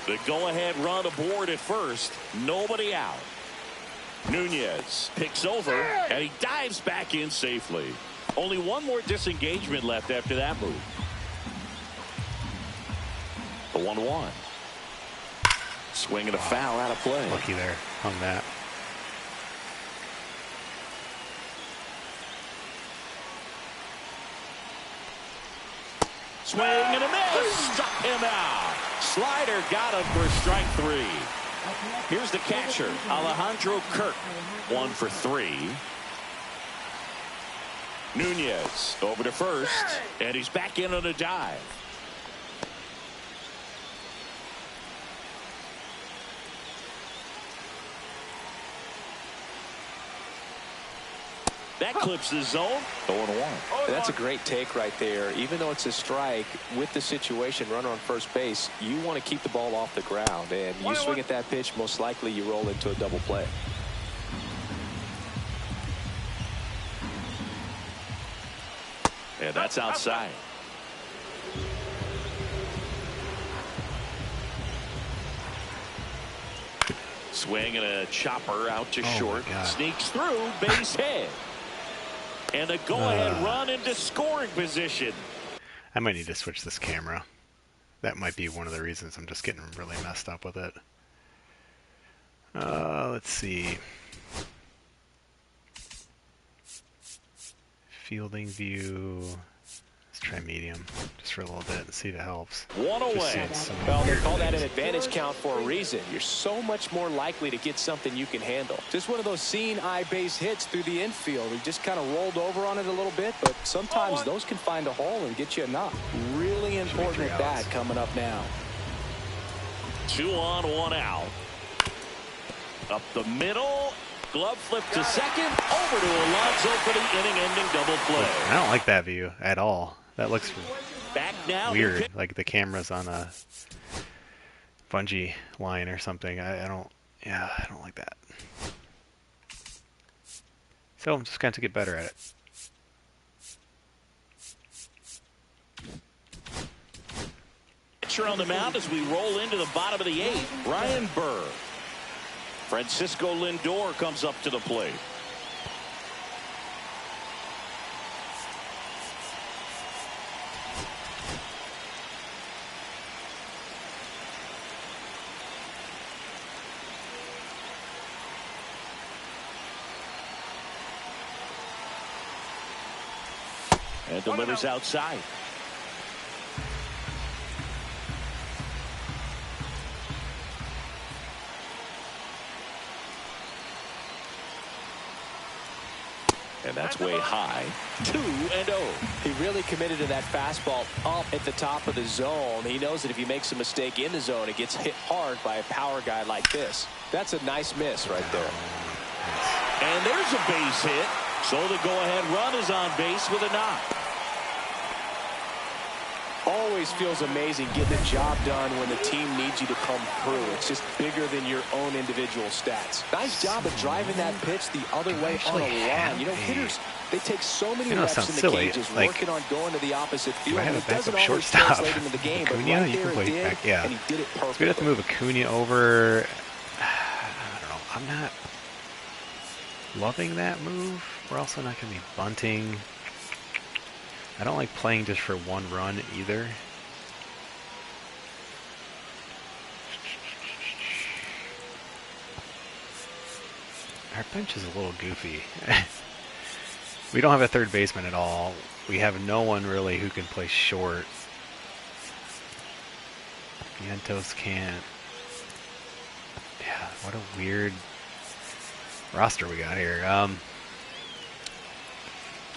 Speaker 2: The go-ahead run aboard at first. Nobody out. Nunez picks over, and he dives back in safely. Only one more disengagement left after that move. The 1-1. Swing and a foul out of play.
Speaker 1: Lucky there. Hung that.
Speaker 2: Swing and a miss. Struck him out. Slider got him for strike 3. Here's the catcher, Alejandro Kirk. 1 for 3. Nunez over to first, and he's back in on a dive. That clips the zone. 0-1.
Speaker 3: That's a great take right there. Even though it's a strike, with the situation, runner on first base, you want to keep the ball off the ground. And you swing at that pitch, most likely you roll into a double play.
Speaker 2: And that's outside. Swing and a chopper out to short.
Speaker 1: God.
Speaker 2: Sneaks through, base hit. And a go-ahead run into scoring position.
Speaker 1: I might need to switch this camera. That might be one of the reasons I'm just getting really messed up with it. Let's see. Fielding view. Let's try medium just for a little bit and see if it helps.
Speaker 2: One
Speaker 1: Just
Speaker 2: away.
Speaker 1: seeing some
Speaker 3: Well, they
Speaker 1: weird
Speaker 3: call that an
Speaker 1: things.
Speaker 3: advantage count for a reason. You're so much more likely to get something you can handle. Just one of those seeing eye base hits through the infield. He just kind of rolled over on it a little bit, but sometimes those can find a hole and get you a knock. Really important at bat coming up now.
Speaker 2: 2 on, 1 out. Up the middle. Glove flip to second. Over to Alonso for the inning-ending double play.
Speaker 1: I don't like that view at all. That looks
Speaker 2: Back now.
Speaker 1: weird, like the camera's on a bungee line or something. I don't like that. So I'm just going to get better at it.
Speaker 2: Pitcher on the mound as we roll into the bottom of the 8th. Ryan Burr. Francisco Lindor comes up to the plate. And delivers outside. And that's way high. 2-0.
Speaker 3: He really committed to that fastball up at the top of the zone. He knows that if he makes a mistake in the zone, it gets hit hard by a power guy like this. That's a nice miss right there.
Speaker 2: And there's a base hit. So the go-ahead run is on base with a knock.
Speaker 3: Always feels amazing getting the job done when the team needs you to come through. It's just bigger than your own individual stats. Nice job of driving that pitch the other way on a line. You know, hitters, they take so many reps in the cages working on going to the opposite field.
Speaker 1: I have
Speaker 3: It
Speaker 1: a
Speaker 3: doesn't
Speaker 1: backup
Speaker 3: always
Speaker 1: shortstop.
Speaker 3: translate into the game, but
Speaker 1: Acuna,
Speaker 3: right
Speaker 1: you
Speaker 3: there
Speaker 1: can
Speaker 3: it
Speaker 1: play
Speaker 3: did,
Speaker 1: back, yeah.
Speaker 3: and he did it
Speaker 1: So we'd have to
Speaker 3: perfectly.
Speaker 1: move Acuna over. I don't know. I'm not loving that move. We're also not going to be bunting. I don't like playing just for one run either. Our bench is a little goofy. We don't have a third baseman at all. We have no one really who can play short. Vientos can't. Yeah, what a weird roster we got here.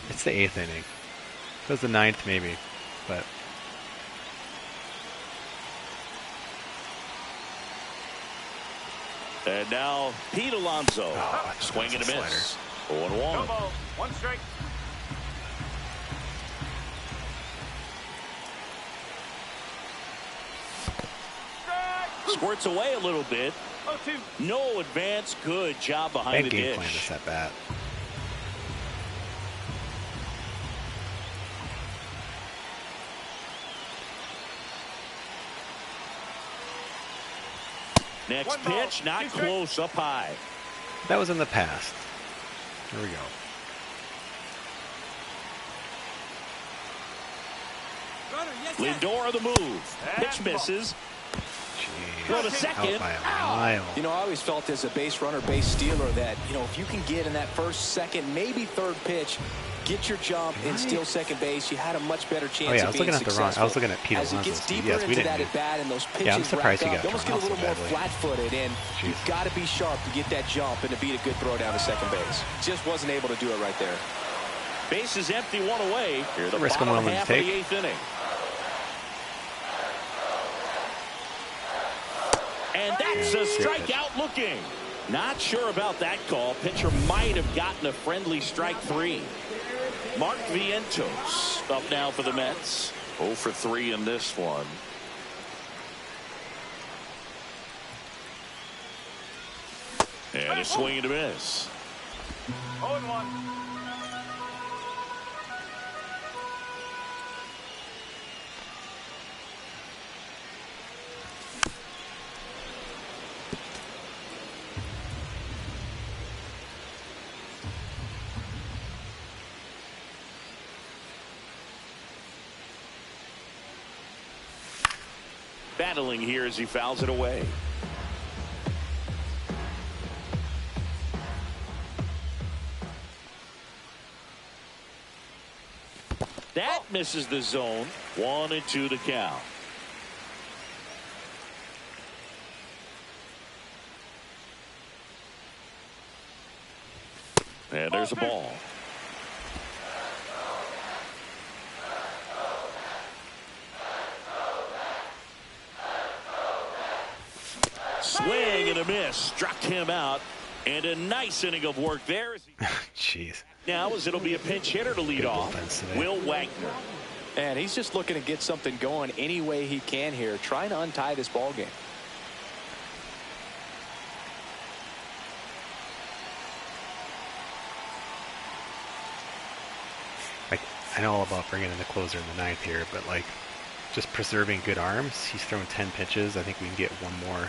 Speaker 1: It's the 8th inning. If it was the 9th, maybe, but.
Speaker 2: And now Pete Alonso.
Speaker 1: Oh,
Speaker 2: Swing and a
Speaker 1: slider.
Speaker 2: miss.
Speaker 4: No
Speaker 2: 0-1.
Speaker 4: ball. One strike. Strike.
Speaker 2: Squirts away a little bit.
Speaker 4: 0-2.
Speaker 2: No advance. Good job behind
Speaker 1: Bad
Speaker 2: the
Speaker 1: game plan to
Speaker 2: dish.
Speaker 1: set that.
Speaker 2: Next
Speaker 4: One ball,
Speaker 2: pitch, not
Speaker 4: two strikes.
Speaker 2: close, up high.
Speaker 1: That was in the past. Here we go.
Speaker 2: Lindor on the move. Pitch misses.
Speaker 1: Jeez.
Speaker 2: Throw to second.
Speaker 1: Out by a mile.
Speaker 3: You know, I always felt as a base runner, base stealer that, you know, if you can get in that first, second, maybe third pitch, get your jump and steal second base, you had a much better chance
Speaker 1: Oh yeah, I
Speaker 3: of
Speaker 1: was
Speaker 3: being
Speaker 1: looking at the wrong.
Speaker 3: successful.
Speaker 1: I was looking at Pete
Speaker 3: As it
Speaker 1: Alonso's
Speaker 3: gets
Speaker 1: speed.
Speaker 3: deeper
Speaker 1: Yes, we
Speaker 3: into
Speaker 1: didn't
Speaker 3: that
Speaker 1: do.
Speaker 3: at bat and those pitches
Speaker 1: Yeah, I'm surprised
Speaker 3: rack
Speaker 1: he
Speaker 3: up,
Speaker 1: got
Speaker 3: you almost get
Speaker 1: thrown
Speaker 3: a
Speaker 1: out
Speaker 3: little
Speaker 1: so
Speaker 3: more
Speaker 1: badly.
Speaker 3: flat-footed, and
Speaker 1: Jeez.
Speaker 3: you've got to be sharp to get that jump and to beat a good throw down to second base. Just wasn't able to do it right there.
Speaker 2: Base is empty, one away. Here the
Speaker 1: Risk I'm
Speaker 2: bottom
Speaker 1: willing to
Speaker 2: half of the
Speaker 1: take.
Speaker 2: 8th inning. And that's a strikeout looking. Not sure about that call. Pitcher might have gotten a friendly strike 3. Mark Vientos up now for the Mets. 0 for 3 in this one. And a swing and a miss.
Speaker 4: 0-1.
Speaker 2: Battling here as he fouls it away. That misses the zone. 1-2 to count. And there's a ball. swing and a miss. Struck him out. And a nice inning of work there.
Speaker 1: Jeez.
Speaker 2: Now as it'll be a pinch hitter to lead
Speaker 1: Good
Speaker 2: off.
Speaker 1: defense today.
Speaker 2: Will Wagner.
Speaker 3: And he's just looking to get something going any way he can here, trying to untie this ball game.
Speaker 1: Like, I know all about bringing in the closer in the ninth here, but like, just preserving good arms. He's thrown 10 pitches. I think we can get one more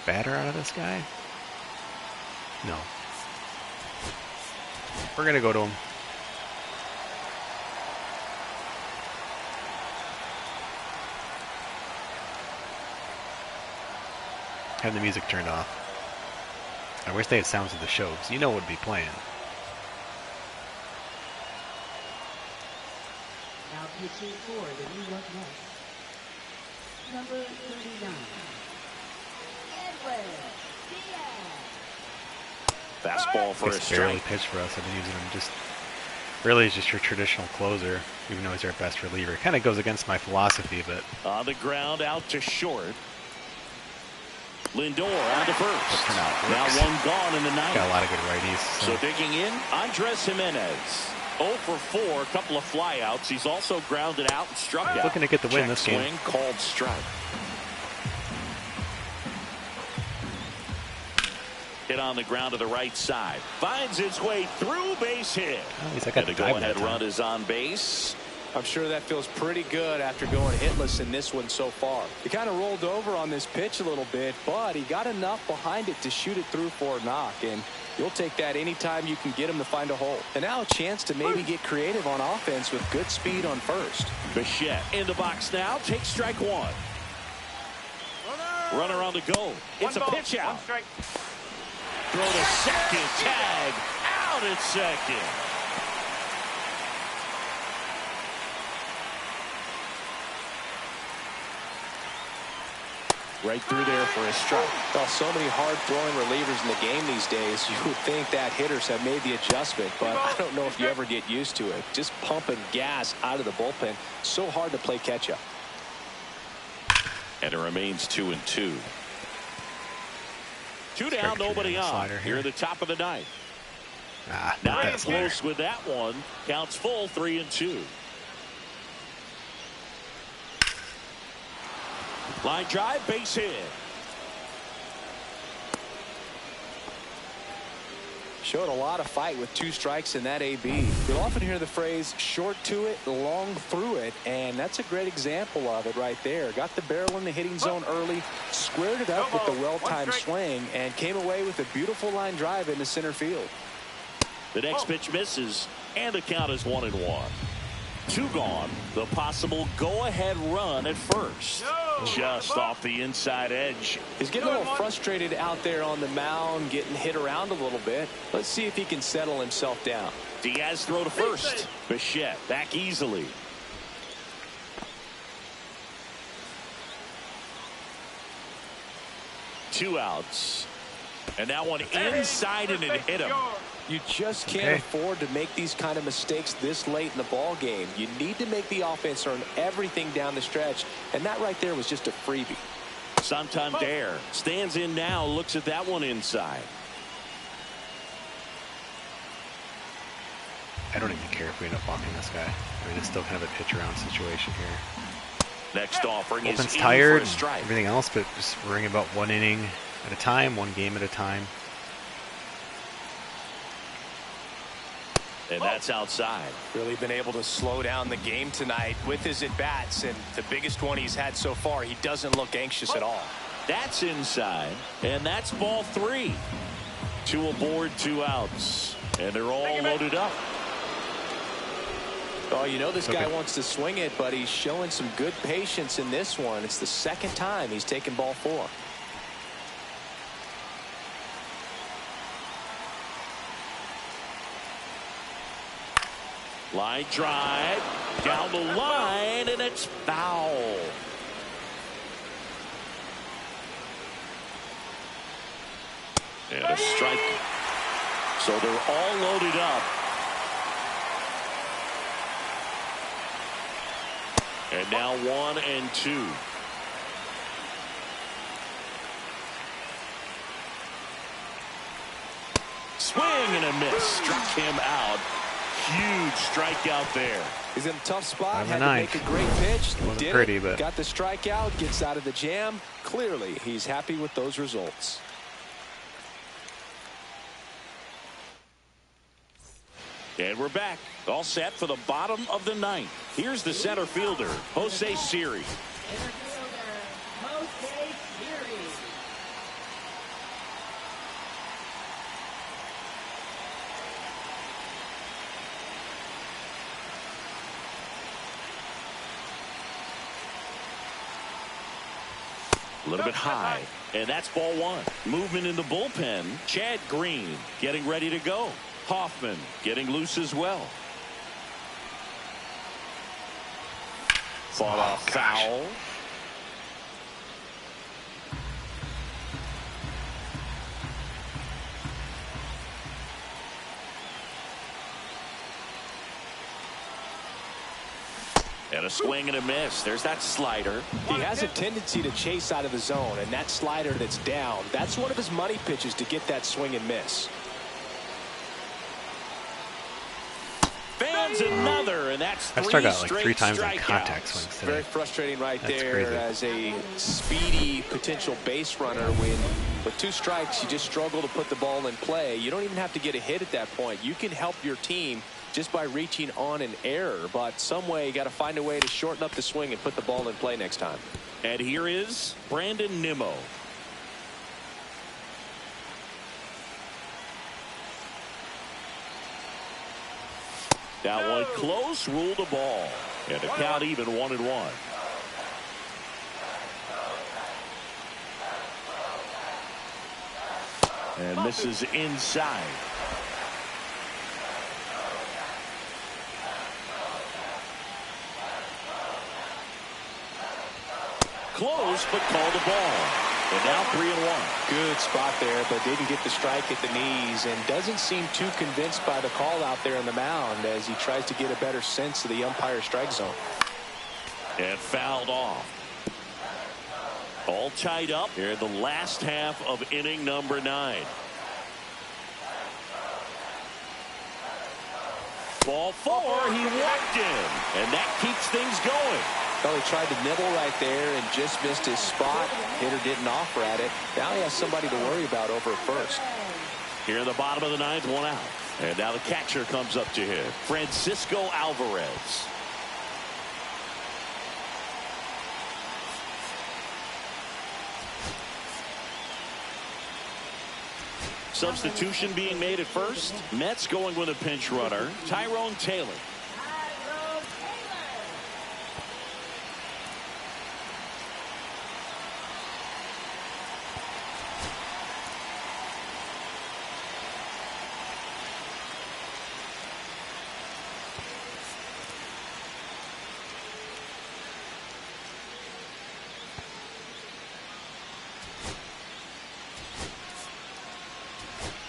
Speaker 1: batter out of this guy. No. We're gonna go to him. Have the music turned off. I wish they had sounds of the show, because you know what would be playing.
Speaker 5: Now pitching for the New York Mets. Number 39. Edwin Diaz.
Speaker 2: Fastball for a
Speaker 1: He's barely
Speaker 2: strike.
Speaker 1: pitched for us. I've been using him just really just your traditional closer, even though he's our best reliever. It kind of goes against my philosophy, but
Speaker 2: On the ground out to short. Lindor on to first.
Speaker 1: turn out
Speaker 2: Now
Speaker 1: works.
Speaker 2: one gone in the ninth.
Speaker 1: got a lot of good righties.
Speaker 2: So digging in, Andres Jimenez. 0 for 4, a couple of flyouts. He's also grounded out and struck out.
Speaker 1: Looking to get the win
Speaker 2: Check
Speaker 1: this game.
Speaker 2: swing, called strike. Hit on the ground to the right side. Finds its way through, base hit.
Speaker 1: At least I got
Speaker 2: And
Speaker 1: the
Speaker 2: the
Speaker 1: dive that
Speaker 2: go-ahead
Speaker 1: time.
Speaker 2: run is on base.
Speaker 3: I'm sure that feels pretty good after going hitless in this one so far. He kind of rolled over on this pitch a little bit, but he got enough behind it to shoot it through for a knock, and you'll take that anytime you can get him to find a hole. And now a chance to maybe get creative on offense with good speed on first.
Speaker 2: Bichette in the box now. Takes strike one. Runner on the go. It's a
Speaker 4: One ball,
Speaker 2: pitch out.
Speaker 4: one strike.
Speaker 2: Throw to second. Tag out at second. Right through there for a strike.
Speaker 3: Well, so many hard-throwing relievers in the game these days, you would think that hitters have made the adjustment, but I don't know if you ever get used to it. Just pumping gas out of the bullpen, so hard to play catch-up.
Speaker 2: And it remains 2-2. Two
Speaker 1: Strike
Speaker 2: down,
Speaker 1: three
Speaker 2: nobody
Speaker 1: on the
Speaker 2: on.
Speaker 1: slider
Speaker 2: Here
Speaker 1: here.
Speaker 2: at the top of the ninth.
Speaker 1: Not
Speaker 2: Not
Speaker 1: that slider.
Speaker 2: close with that one. Counts full, 3-2. Line drive, base hit.
Speaker 3: Showed a lot of fight with 2 strikes in that AB. You'll often hear the phrase short to it, long through it, and that's a great example of it right there. Got the barrel in the hitting zone early, squared it up with the well-timed swing, and came away with a beautiful line drive into center field.
Speaker 2: The next pitch misses, and the count is 1-1. 2 gone. The possible go-ahead run at first. Just off the inside edge.
Speaker 3: He's getting a little frustrated out there on the mound, getting hit around a little bit. Let's see if he can settle himself down.
Speaker 2: Diaz throw to first. Bichette back easily. Two outs. And that one inside and it hit him.
Speaker 3: You just can't
Speaker 1: Okay.
Speaker 3: afford to make these kind of mistakes this late in the ball game. You need to make the offense earn everything down the stretch, and that right there was just a freebie.
Speaker 2: Santander stands in now, looks at that one inside.
Speaker 1: I don't even care if we end up walking this guy. I mean, it's still kind of a pitch around situation here.
Speaker 2: Next offering is
Speaker 1: Bullpen's
Speaker 2: in
Speaker 1: tired,
Speaker 2: for a strike.
Speaker 1: everything else, but just worrying about one inning at a time, one game at a time.
Speaker 2: And that's outside.
Speaker 3: Really been able to slow down the game tonight with his at-bats, and the biggest one he's had so far, he doesn't look anxious at all.
Speaker 2: That's inside, and that's ball 3. 2 aboard, 2 outs, and they're all loaded up.
Speaker 3: Oh, you know this guy
Speaker 1: Okay.
Speaker 3: wants to swing it, but he's showing some good patience in this one. It's the second time he's taken ball 4.
Speaker 2: Line drive down the line, and it's foul. And a strike. So they're all loaded up. And now 1 and 2. Swing and a miss. Struck him out. Huge strikeout there.
Speaker 3: He's in a tough spot.
Speaker 1: Bottom of
Speaker 3: Had
Speaker 1: the
Speaker 3: to
Speaker 1: ninth.
Speaker 3: make a great pitch.
Speaker 1: Wasn't
Speaker 3: Did
Speaker 1: pretty,
Speaker 3: it.
Speaker 1: but
Speaker 3: Got the strikeout. Gets out of the jam. Clearly, he's happy with those results.
Speaker 2: And we're back. All set for the bottom of the ninth. Here's the center fielder, Jose Siri.
Speaker 5: Center fielder, Jose Siri.
Speaker 2: A little bit high. And that's ball one. Movement in the bullpen. Chad Green getting ready to go. Hoffman getting loose as well. Fought off foul. And a swing and a miss. There's that slider.
Speaker 3: He has a tendency to chase out of the zone, and that slider that's down, that's one of his money pitches to get that swing and miss.
Speaker 2: Fans another, and that's
Speaker 1: I
Speaker 2: three
Speaker 1: struck out like
Speaker 2: straight
Speaker 1: 3 times on
Speaker 2: strikeouts.
Speaker 1: contact swings
Speaker 3: Very
Speaker 1: today.
Speaker 3: frustrating right
Speaker 1: That's
Speaker 3: there
Speaker 1: crazy.
Speaker 3: as a speedy potential base runner. When with 2 strikes, you just struggle to put the ball in play. You don't even have to get a hit at that point. You can help your team just by reaching on an error, but some way you got to find a way to shorten up the swing and put the ball in play next time.
Speaker 2: And here is Brandon Nimmo. That one close, ruled a ball. And the count even 1-1. And misses inside. Close, but called the ball. And now 3-1.
Speaker 3: Good spot there, but didn't get the strike at the knees and doesn't seem too convinced by the call out there on the mound as he tries to get a better sense of the umpire strike zone.
Speaker 2: And fouled off. All tied up here in the last half of inning number 9. Ball 4, he walked in, and that keeps things going.
Speaker 3: Well, he tried to nibble right there and just missed his spot. Hitter didn't offer at it. Now he has somebody to worry about over at first.
Speaker 2: Here in the bottom of the 9th, 1 out. And now the catcher comes up to him, Francisco Alvarez. Substitution being made at first. Mets going with a pinch runner, Tyrone Taylor.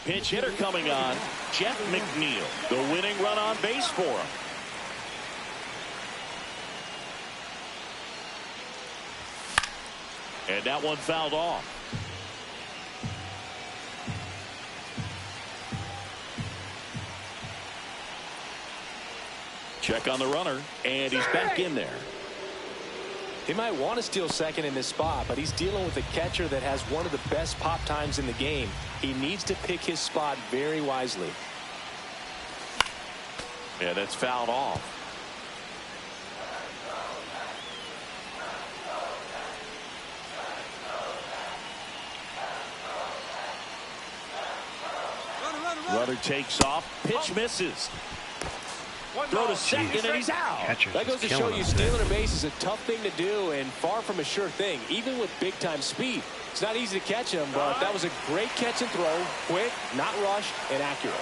Speaker 2: Pinch hitter coming on, Jeff McNeil, the winning run on base for him. And that one fouled off. Check on the runner, and he's back in there.
Speaker 3: He might want to steal second in this spot, but he's dealing with a catcher that has one of the best pop times in the game. He needs to pick his spot very wisely.
Speaker 2: Yeah, that's fouled off. Runner takes off. Pitch misses. Throw to second, and he's out.
Speaker 1: Catcher's
Speaker 3: That goes
Speaker 1: just
Speaker 3: to show
Speaker 1: killing
Speaker 3: you
Speaker 1: us today.
Speaker 3: stealing a base is a tough thing to do and far from a sure thing, even with big-time speed. It's not easy to catch him, but that was a great catch and throw. Quick, not rushed, and accurate.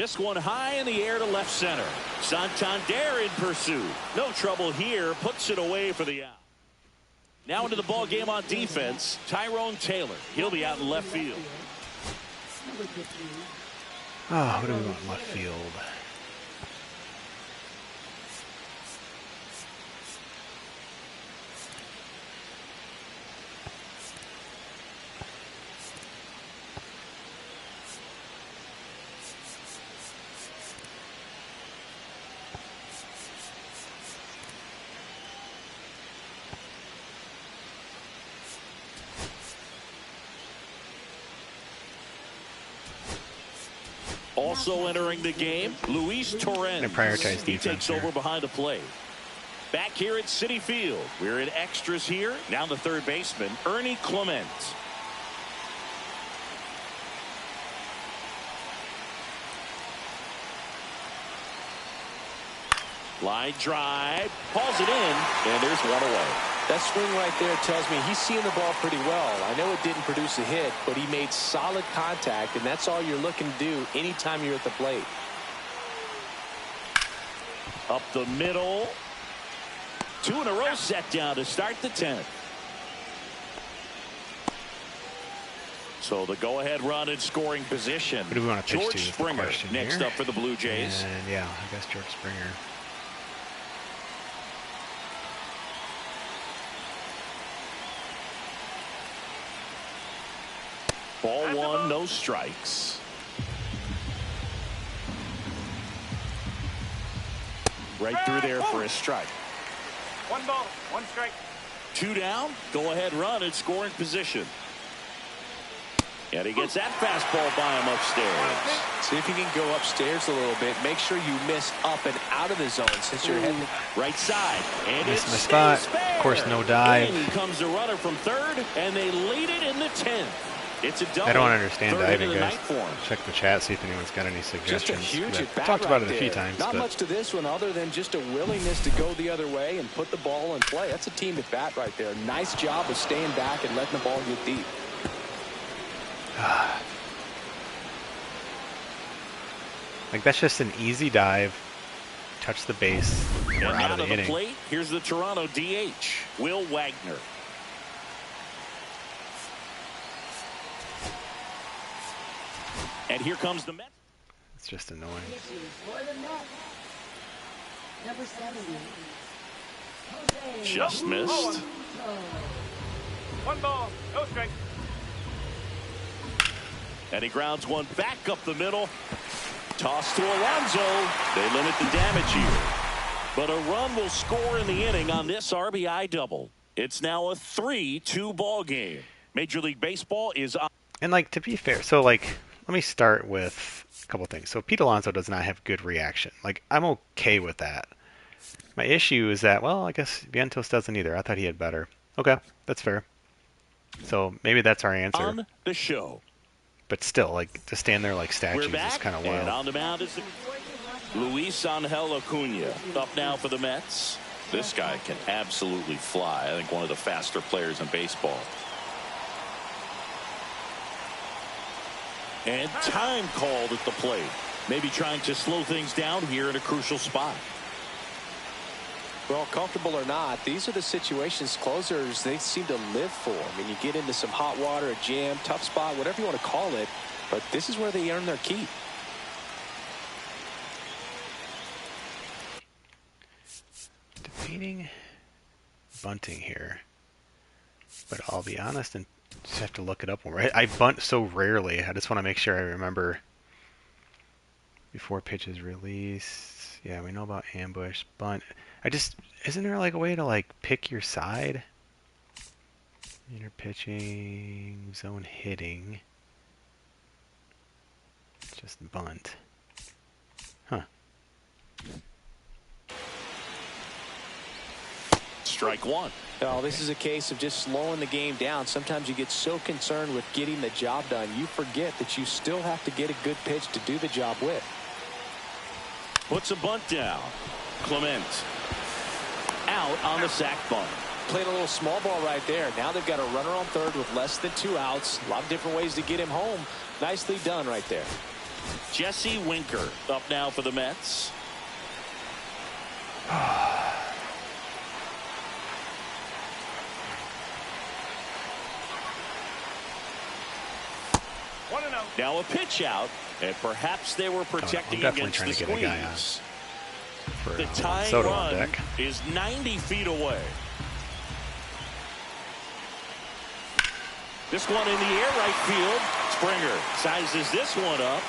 Speaker 2: This one high in the air to left center. Santander in pursuit. No trouble here. Puts it away for the out. Now into the ball game on defense, Tyrone Taylor. He'll be out in left field.
Speaker 5: Number 15.
Speaker 1: Oh, what do we want in left field?
Speaker 2: Also entering the game, Luis Torrens.
Speaker 1: And prioritize
Speaker 2: He
Speaker 1: defense
Speaker 2: takes
Speaker 1: here.
Speaker 2: over behind the plate. Back here at Citi Field, we're in extras here. Now the third baseman, Ernie Clement. Line drive, hauls it in, and there's one away.
Speaker 3: That swing right there tells me he's seeing the ball pretty well. I know it didn't produce a hit, but he made solid contact, and that's all you're looking to do anytime you're at the plate.
Speaker 2: Up the middle. 2 in a row set down to start the 10th. So the go-ahead run in scoring position.
Speaker 1: Who do we want to pitch
Speaker 2: George
Speaker 1: to is the
Speaker 2: Springer
Speaker 1: question
Speaker 2: next
Speaker 1: here.
Speaker 2: up for the Blue Jays.
Speaker 1: And yeah, I guess George Springer.
Speaker 2: Ball one, no strikes. Right through there for a strike.
Speaker 4: 1 ball, 1 strike.
Speaker 2: 2 down, go ahead run in scoring position. And he gets that fastball by him upstairs.
Speaker 3: See if you can go upstairs a little bit. Make sure you miss up and out of the zone since you're heading.
Speaker 2: Right side. And
Speaker 1: Missed
Speaker 2: it's
Speaker 1: my spot.
Speaker 2: fair.
Speaker 1: Of course, no dive.
Speaker 2: In comes the runner from third, and they lead it in the 10th. It's a double.
Speaker 1: I don't understand
Speaker 2: Third
Speaker 1: diving,
Speaker 2: into the
Speaker 1: guys.
Speaker 2: ninth for him.
Speaker 1: Check the chat, see if anyone's got any
Speaker 3: Just a
Speaker 1: suggestions.
Speaker 3: huge
Speaker 1: I've
Speaker 3: at-bat
Speaker 1: talked about
Speaker 3: right
Speaker 1: it a few
Speaker 3: there.
Speaker 1: times.
Speaker 3: Not
Speaker 1: but
Speaker 3: much to this one other than just a willingness to go the other way and put the ball in play. That's a team at bat right there. Nice job of staying back and letting the ball get deep.
Speaker 1: like, that's just an easy dive. Touch the base.
Speaker 2: And
Speaker 1: We're out
Speaker 2: now
Speaker 1: of the
Speaker 2: to the
Speaker 1: inning.
Speaker 2: plate, here's the Toronto DH, Will Wagner. And here comes the Mets.
Speaker 1: It's just annoying.
Speaker 5: Pitching for the Mets. Number 70. Jose
Speaker 2: Just missed.
Speaker 5: Alonso.
Speaker 4: 1 ball, no strike.
Speaker 2: And he grounds one back up the middle. Toss to Alonso. They limit the damage here. But a run will score in the inning on this RBI double. It's now a 3-2 ball game. Major League Baseball is on.
Speaker 1: And, like, to be fair, so, like, let me start with a couple things. So, Pete Alonso does not have good reaction. Like, I'm okay with that. My issue is that, well, I guess Vientos doesn't either. I thought he had better. Okay, that's fair. So, maybe that's our answer.
Speaker 2: On the show.
Speaker 1: But still, like, to stand there like
Speaker 2: We're
Speaker 1: statues is
Speaker 2: back,
Speaker 1: kind of
Speaker 2: and
Speaker 1: wild.
Speaker 2: on the mound is the Luis Angel Acuna. Up now for the Mets. This guy can absolutely fly. I think one of the faster players in baseball. And time called at the plate. Maybe trying to slow things down here in a crucial spot.
Speaker 3: Well, comfortable or not, these are the situations closers they seem to live for. I mean, you get into some hot water, a jam, tough spot, whatever you want to call it, but this is where they earn their keep.
Speaker 1: Debating bunting here. But I'll be honest and just have to look it up more. I bunt so rarely. I just want to make sure I remember before pitches release. Yeah, we know about ambush, bunt. Isn't there like a way to like pick your side? Inner pitching, zone hitting. Just bunt. Huh.
Speaker 2: Strike one.
Speaker 3: No, this is a case of just slowing the game down. Sometimes you get so concerned with getting the job done, you forget that you still have to get a good pitch to do the job with.
Speaker 2: Puts a bunt down. Clement out on the sac bunt.
Speaker 3: Played a little small ball right there. Now they've got a runner on third with less than 2 outs. A lot of different ways to get him home. Nicely done right there.
Speaker 2: Jesse Winker up now for the Mets. Now a pitch out, and perhaps they were protecting
Speaker 1: definitely
Speaker 2: against
Speaker 1: trying
Speaker 2: the
Speaker 1: to get a guy on.
Speaker 2: squeeze.
Speaker 1: For
Speaker 2: The tying
Speaker 1: Soto on
Speaker 2: run
Speaker 1: deck.
Speaker 2: is 90 feet away. This one in the air, right field. Springer sizes this one up.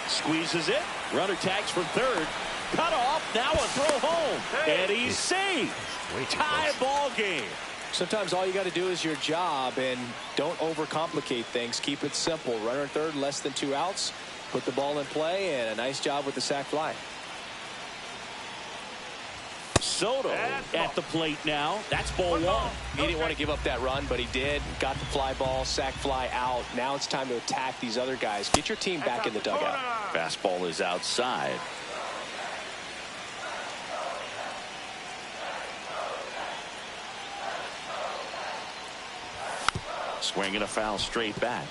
Speaker 2: Squeezes it. Runner tags from third. Cut off. Now a throw home. And he's safe.
Speaker 1: Way too
Speaker 2: Tie
Speaker 1: close.
Speaker 2: ball game.
Speaker 3: Sometimes all you got to do is your job and don't overcomplicate things. Keep it simple. Runner third, less than 2 outs. Put the ball in play, and a nice job with the sac fly.
Speaker 2: Soto at the plate now. That's ball one.
Speaker 3: He didn't want to give up that run, but he did. Got the fly ball, sac fly out. Now it's time to attack these other guys. Get your team back in the dugout.
Speaker 2: Fastball is outside. Swinging a foul straight back.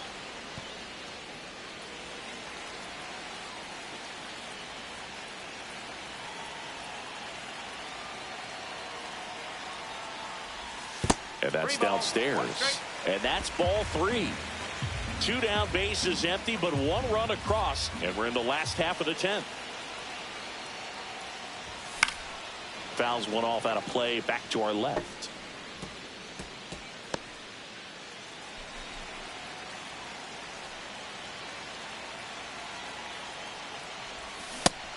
Speaker 2: And that's downstairs. And that's ball three. 2 down, bases empty, but 1 run across. And we're in the last half of the 10th. Fouls one off out of play, back to our left.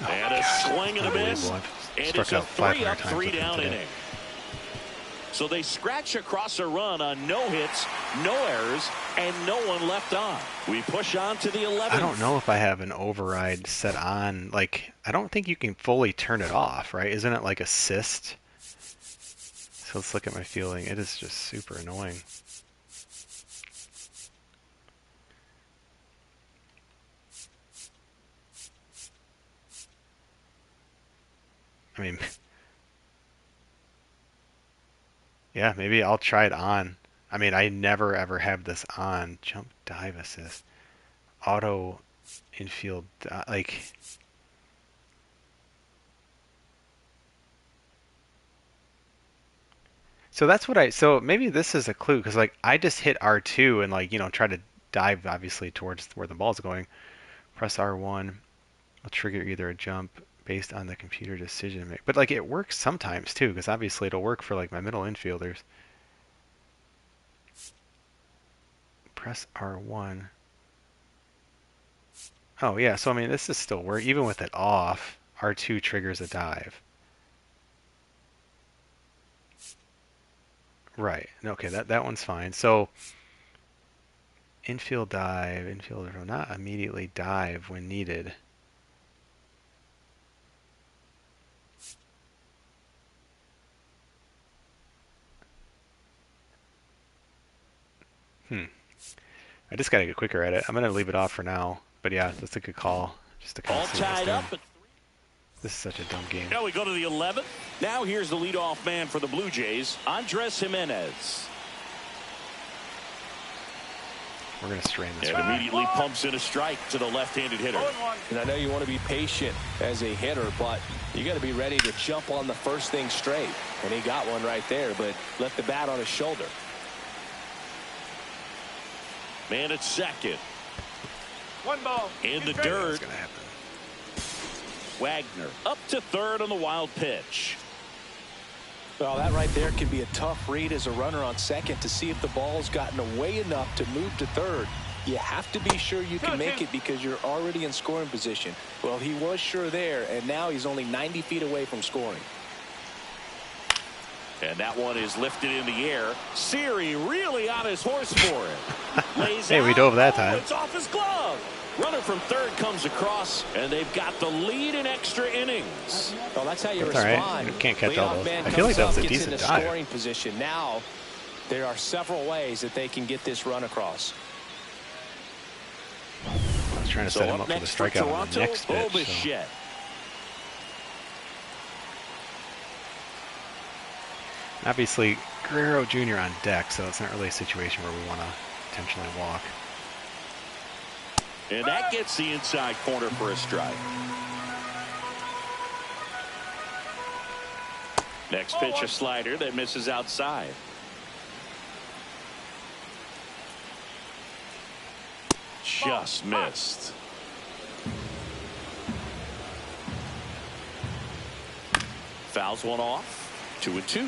Speaker 2: And a swing and a miss.
Speaker 1: Unbelievable. I've
Speaker 2: And
Speaker 1: struck
Speaker 2: it's a
Speaker 1: out 500
Speaker 2: 3-up,
Speaker 1: times with him
Speaker 2: 3-down
Speaker 1: today.
Speaker 2: inning. So they scratch across a run on no hits, no errors, and no one left on. We push on to the 11th.
Speaker 1: I don't know if I have an override set on. Like, I don't think you can fully turn it off, right? Isn't it like assist? So let's look at my fielding. It is just super annoying. I mean, yeah, maybe I'll try it on. I mean, I never ever have this on. Jump, dive, assist, auto, infield, like. So that's what so maybe this is a clue because like I just hit R2 and like, try to dive obviously towards where the ball's going. Press R1 will trigger either a jump based on the computer decision make. But like it works sometimes too because obviously it'll work for like my middle infielders. Press R1. Oh yeah, so I mean this is still work even with it off. R2 triggers a dive. Right. Okay, that one's fine. So infield dive, infielder will not immediately dive when needed. I just gotta get quicker at it. I'm gonna leave it off for now. But yeah, that's a good call. Just to kind
Speaker 2: All
Speaker 1: of see what it's
Speaker 2: tied
Speaker 1: doing.
Speaker 2: up.
Speaker 1: This is such a dumb game.
Speaker 2: Now we go to the 11th. Now here's the leadoff man for the Blue Jays, Andres Jimenez.
Speaker 1: We're gonna strain this
Speaker 2: And
Speaker 1: one.
Speaker 2: immediately pumps in a strike to the left-handed hitter.
Speaker 3: And I know you want to be patient as a hitter, but you got to be ready to jump on the first thing straight. And he got one right there, but left the bat on his shoulder.
Speaker 2: Man at second.
Speaker 4: 1 ball.
Speaker 2: In the
Speaker 4: Two strikes.
Speaker 2: dirt.
Speaker 1: What's gonna happen?
Speaker 2: Wagner up to third on the wild pitch.
Speaker 3: Well, that right there can be a tough read as a runner on second to see if the ball's gotten away enough to move to third. You have to be sure you can make it because you're already in scoring position. Well, he was sure there, and now he's only 90 feet away from scoring.
Speaker 2: And that one is lifted in the air. Siri really on his horse for it. Lays
Speaker 1: Hey, we
Speaker 2: out.
Speaker 1: dove that
Speaker 2: Oh,
Speaker 1: time.
Speaker 2: It's off his glove. Runner from third comes across, and they've got the lead in extra innings.
Speaker 3: Well, that's how you
Speaker 1: That's all right.
Speaker 3: respond.
Speaker 1: You can't catch all
Speaker 3: Leadoff
Speaker 1: those.
Speaker 3: man
Speaker 1: I feel like
Speaker 3: comes
Speaker 1: that was a
Speaker 3: up, gets
Speaker 1: decent
Speaker 3: into
Speaker 1: dive.
Speaker 3: scoring position. Now, there are several ways that they can get this run across.
Speaker 1: I was trying to
Speaker 2: So
Speaker 1: set him
Speaker 2: up
Speaker 1: up for the
Speaker 2: next for
Speaker 1: strikeout on the
Speaker 2: Toronto,
Speaker 1: next pitch. So.
Speaker 2: Bichette.
Speaker 1: Obviously, Guerrero Jr. on deck, so it's not really a situation where we want to intentionally walk.
Speaker 2: And that gets the inside corner for a strike. Next pitch, a slider that misses outside. just missed. Fouls one off. 2-2.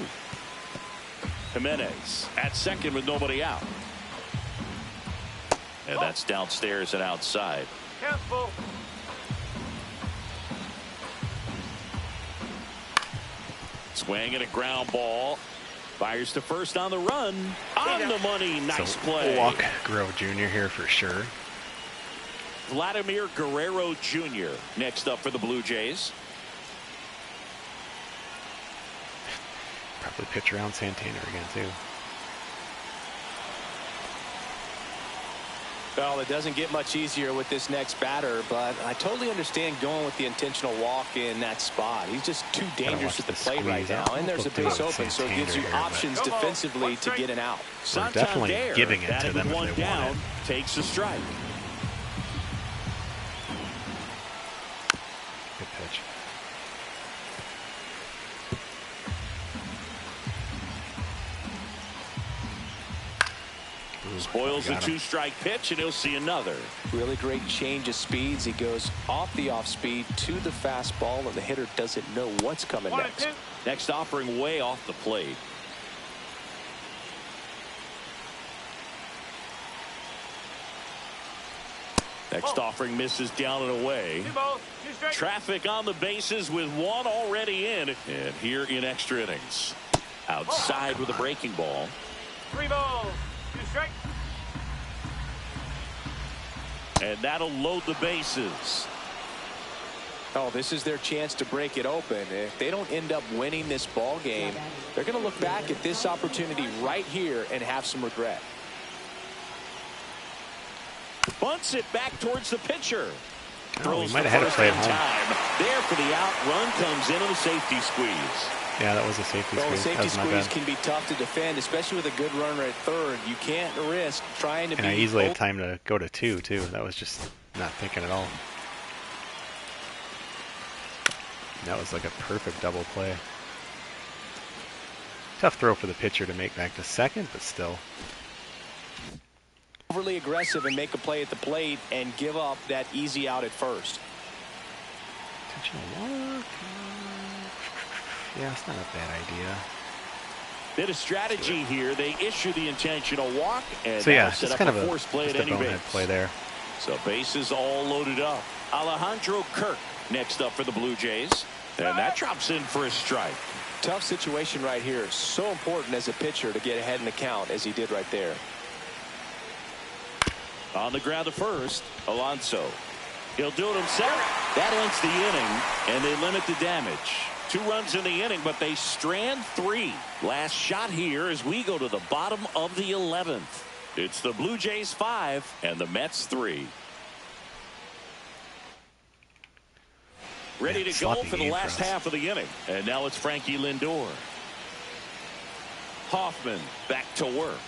Speaker 2: Jimenez at second with nobody out. And that's downstairs and outside.
Speaker 4: Careful.
Speaker 2: Swing and a ground ball. Fires to first on the run. On the money. Nice
Speaker 1: So
Speaker 2: play.
Speaker 1: walk Guerrero Jr. here for sure.
Speaker 2: Vladimir Guerrero Jr. next up for the Blue Jays.
Speaker 1: Probably pitch around Santander again too.
Speaker 3: Well, it doesn't get much easier with this next batter, but I totally understand going with the intentional walk in that spot. He's just too dangerous at the plate right now, and there's a base open, so it gives you options defensively to get an out.
Speaker 1: We're definitely giving it to them if
Speaker 2: one
Speaker 1: they want
Speaker 2: down,
Speaker 1: it.
Speaker 2: takes a strike.
Speaker 1: Good pitch. Ooh,
Speaker 2: Spoils the
Speaker 1: got him.
Speaker 2: 2-strike pitch, and he'll see another.
Speaker 3: Really great change of speeds. He goes off the off speed to the fastball, and the hitter doesn't know what's coming
Speaker 4: 1 and
Speaker 3: next.
Speaker 4: 2.
Speaker 2: Next offering way off the plate. Next offering misses down and away.
Speaker 4: 2 balls. 2 strikes.
Speaker 2: Traffic on the bases with one already in. And here in extra innings. Outside with a breaking ball.
Speaker 4: 3 balls. 2 strikes.
Speaker 2: And that'll load the bases.
Speaker 3: Oh, this is their chance to break it open. If they don't end up winning this ball game, they're going to look back at this opportunity right here and have some regret.
Speaker 2: Bunts it back towards the pitcher.
Speaker 1: Oh, he
Speaker 2: Throws
Speaker 1: might
Speaker 2: the
Speaker 1: have had it
Speaker 2: first
Speaker 1: play
Speaker 2: in
Speaker 1: at home.
Speaker 2: time. There for the out. Run comes in on the safety squeeze.
Speaker 1: Yeah, that was a safety
Speaker 3: Well, the
Speaker 1: squeeze. That
Speaker 3: safety
Speaker 1: was my
Speaker 3: squeeze
Speaker 1: bad.
Speaker 3: can be tough to defend, especially with a good runner at third. You can't risk trying to
Speaker 1: And
Speaker 3: be
Speaker 1: I easily had time to go to 2 too. That was just not thinking at all. That was like a perfect double play. Tough throw for the pitcher to make back to second, but still.
Speaker 3: overly aggressive and make a play at the plate and give up that easy out at first.
Speaker 1: Intentional walk. Yeah, it's not a bad idea.
Speaker 2: Bit of strategy here. They issue the intentional walk, and
Speaker 1: So yeah,
Speaker 2: now set
Speaker 1: it's
Speaker 2: up
Speaker 1: kind of
Speaker 2: a forced play
Speaker 1: just
Speaker 2: at
Speaker 1: a
Speaker 2: any
Speaker 1: bonehead
Speaker 2: base.
Speaker 1: play there.
Speaker 2: So bases all loaded up. Alejandro Kirk next up for the Blue Jays, and that drops in for a strike.
Speaker 3: Tough situation right here. So important as a pitcher to get ahead in the count as he did right there.
Speaker 2: On the ground to first, Alonso. He'll do it himself. That ends the inning, and they limit the damage. 2 runs in the inning, but they strand 3. Last shot here as we go to the bottom of the 11th. It's the Blue Jays 5 and the Mets 3. Ready
Speaker 1: Yeah,
Speaker 2: to go
Speaker 1: sloppy
Speaker 2: for the
Speaker 1: game for
Speaker 2: last
Speaker 1: us.
Speaker 2: half of the inning. And now it's Frankie Lindor. Hoffman back to work.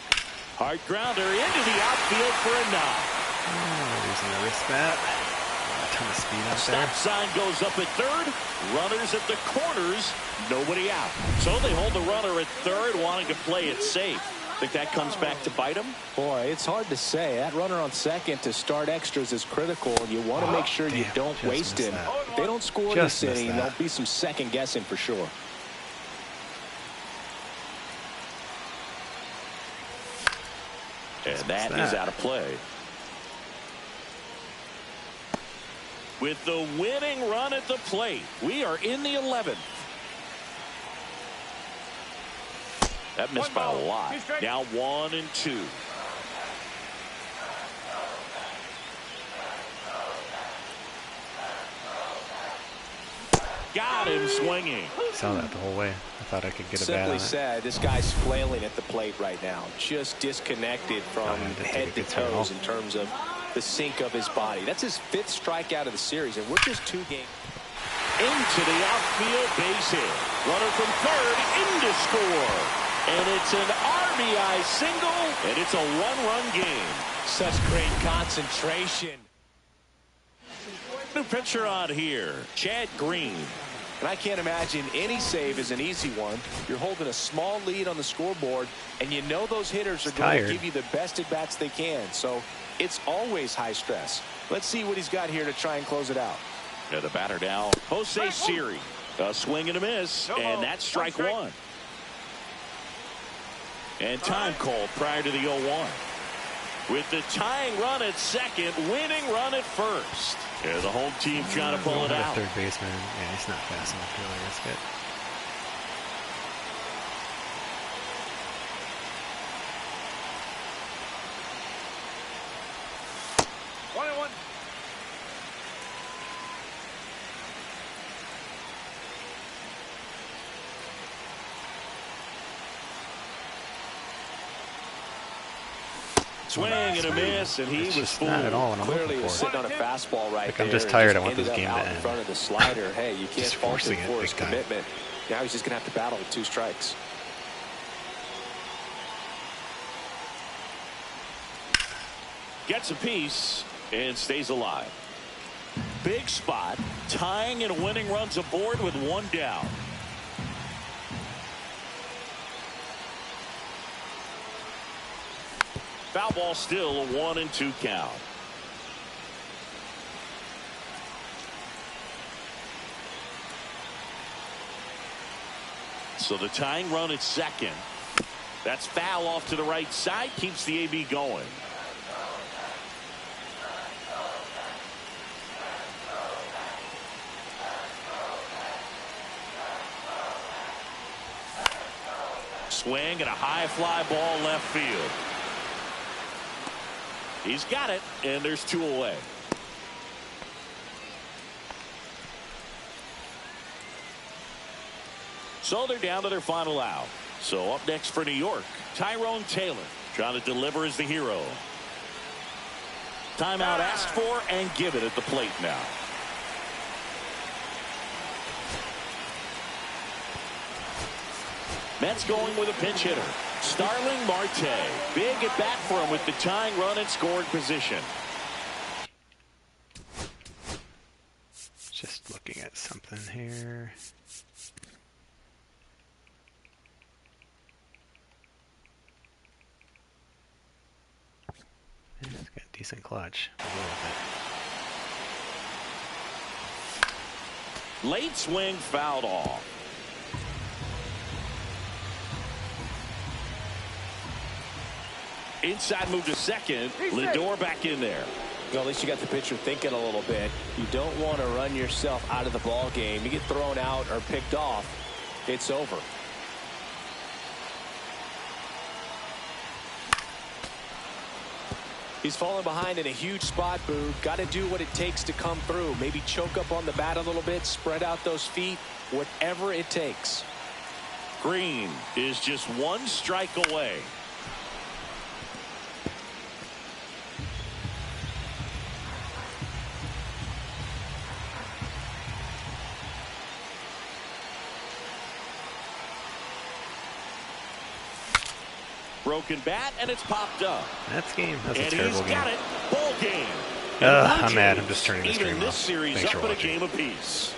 Speaker 2: Hard grounder into the outfield for a knock.
Speaker 1: Oh, losing the wrist bat. A ton of speed out there.
Speaker 2: Stop sign goes up at third. Runners at the corners. Nobody out. So they hold the runner at third, wanting to play it safe. Think that comes back to bite them?
Speaker 3: Boy, it's hard to say. That runner on second to start extras is critical, and you want to make sure you
Speaker 1: damn,
Speaker 3: don't
Speaker 1: just
Speaker 3: waste
Speaker 1: missed
Speaker 3: him.
Speaker 1: that.
Speaker 3: If they don't score
Speaker 1: Just
Speaker 3: this
Speaker 1: missed
Speaker 3: inning,
Speaker 1: that.
Speaker 3: there'll be some second guessing for sure.
Speaker 2: And that is out of play. With the winning run at the plate, we are in the 11th. That missed by a lot. Now 1 and 2. Got him swinging.
Speaker 1: Saw that the whole way. I thought I could get a bat on
Speaker 3: Simply
Speaker 1: it.
Speaker 3: said, this guy's flailing at the plate right now. Just disconnected from
Speaker 1: Oh, yeah, did take a
Speaker 3: head to
Speaker 1: good swing
Speaker 3: toes
Speaker 1: off.
Speaker 3: in terms of the sink of his body. That's his 5th strikeout of the series, and we're just 2 games.
Speaker 2: Into the outfield base hit. Runner from third into score. And it's an RBI single, and it's a 1-run game.
Speaker 3: Such great concentration.
Speaker 2: New pitcher on here, Chad Green.
Speaker 3: And I can't imagine any save is an easy one. You're holding a small lead on the scoreboard, and you know those hitters are going to
Speaker 1: tired.
Speaker 3: give you the best at-bats they can. So it's always high stress. Let's see what he's got here to try and close it out.
Speaker 2: Yeah, the batter now, Jose Siri. A swing and a miss, and that's strike one. And time called prior to the 0-1. With the tying run at second, winning run at first. Yeah, the home team trying to pull it out.
Speaker 1: Third baseman. Yeah, he's not fast enough to really risk it.
Speaker 2: Swing and a miss, and he was fooled.
Speaker 1: Not at all what I'm
Speaker 3: Clearly,
Speaker 1: looking
Speaker 3: he was
Speaker 1: for.
Speaker 3: sitting on a fastball right there.
Speaker 1: I'm just tired. I want
Speaker 3: Ended
Speaker 1: this
Speaker 3: up
Speaker 1: game to
Speaker 3: out in
Speaker 1: end.
Speaker 3: front of the slider. Hey, you can't
Speaker 1: Just
Speaker 3: fault him
Speaker 1: forcing it
Speaker 3: for his
Speaker 1: big time.
Speaker 3: commitment. Now he's just going to have to battle with 2 strikes.
Speaker 2: Gets a piece and stays alive. Big spot, tying and winning runs aboard with 1 down. Foul ball, still a 1-2 count. So the tying run at second. That's foul off to the right side, keeps the AB going. Swing and a high fly ball left field. He's got it, and there's 2 away. So they're down to their final out. So up next for New York, Tyrone Taylor trying to deliver as the hero. Timeout asked for and given at the plate now. Mets going with a pinch hitter. Starling Marte. Big at bat for him with the tying run in scoring position.
Speaker 1: Just looking at something here. Yeah, it's got a decent clutch. I'll go with
Speaker 2: Late swing fouled off. Inside move to second. Lindor back in there.
Speaker 3: Well, at least you got the pitcher thinking a little bit. You don't want to run yourself out of the ball game. You get thrown out or picked off, it's over. He's falling behind in a huge spot, Boo. Got to do what it takes to come through. Maybe choke up on the bat a little bit, spread out those feet, whatever it takes.
Speaker 2: Green is just 1 strike away. Broken bat, and it's popped up.
Speaker 1: That's game. That's a
Speaker 2: And
Speaker 1: terrible
Speaker 2: he's
Speaker 1: game.
Speaker 2: got it. Ball game.
Speaker 1: I'm mad. I'm just turning the
Speaker 2: Even
Speaker 1: stream
Speaker 2: this
Speaker 1: off.
Speaker 2: series
Speaker 1: Thanks
Speaker 2: up
Speaker 1: for
Speaker 2: in a
Speaker 1: watching.
Speaker 2: game apiece.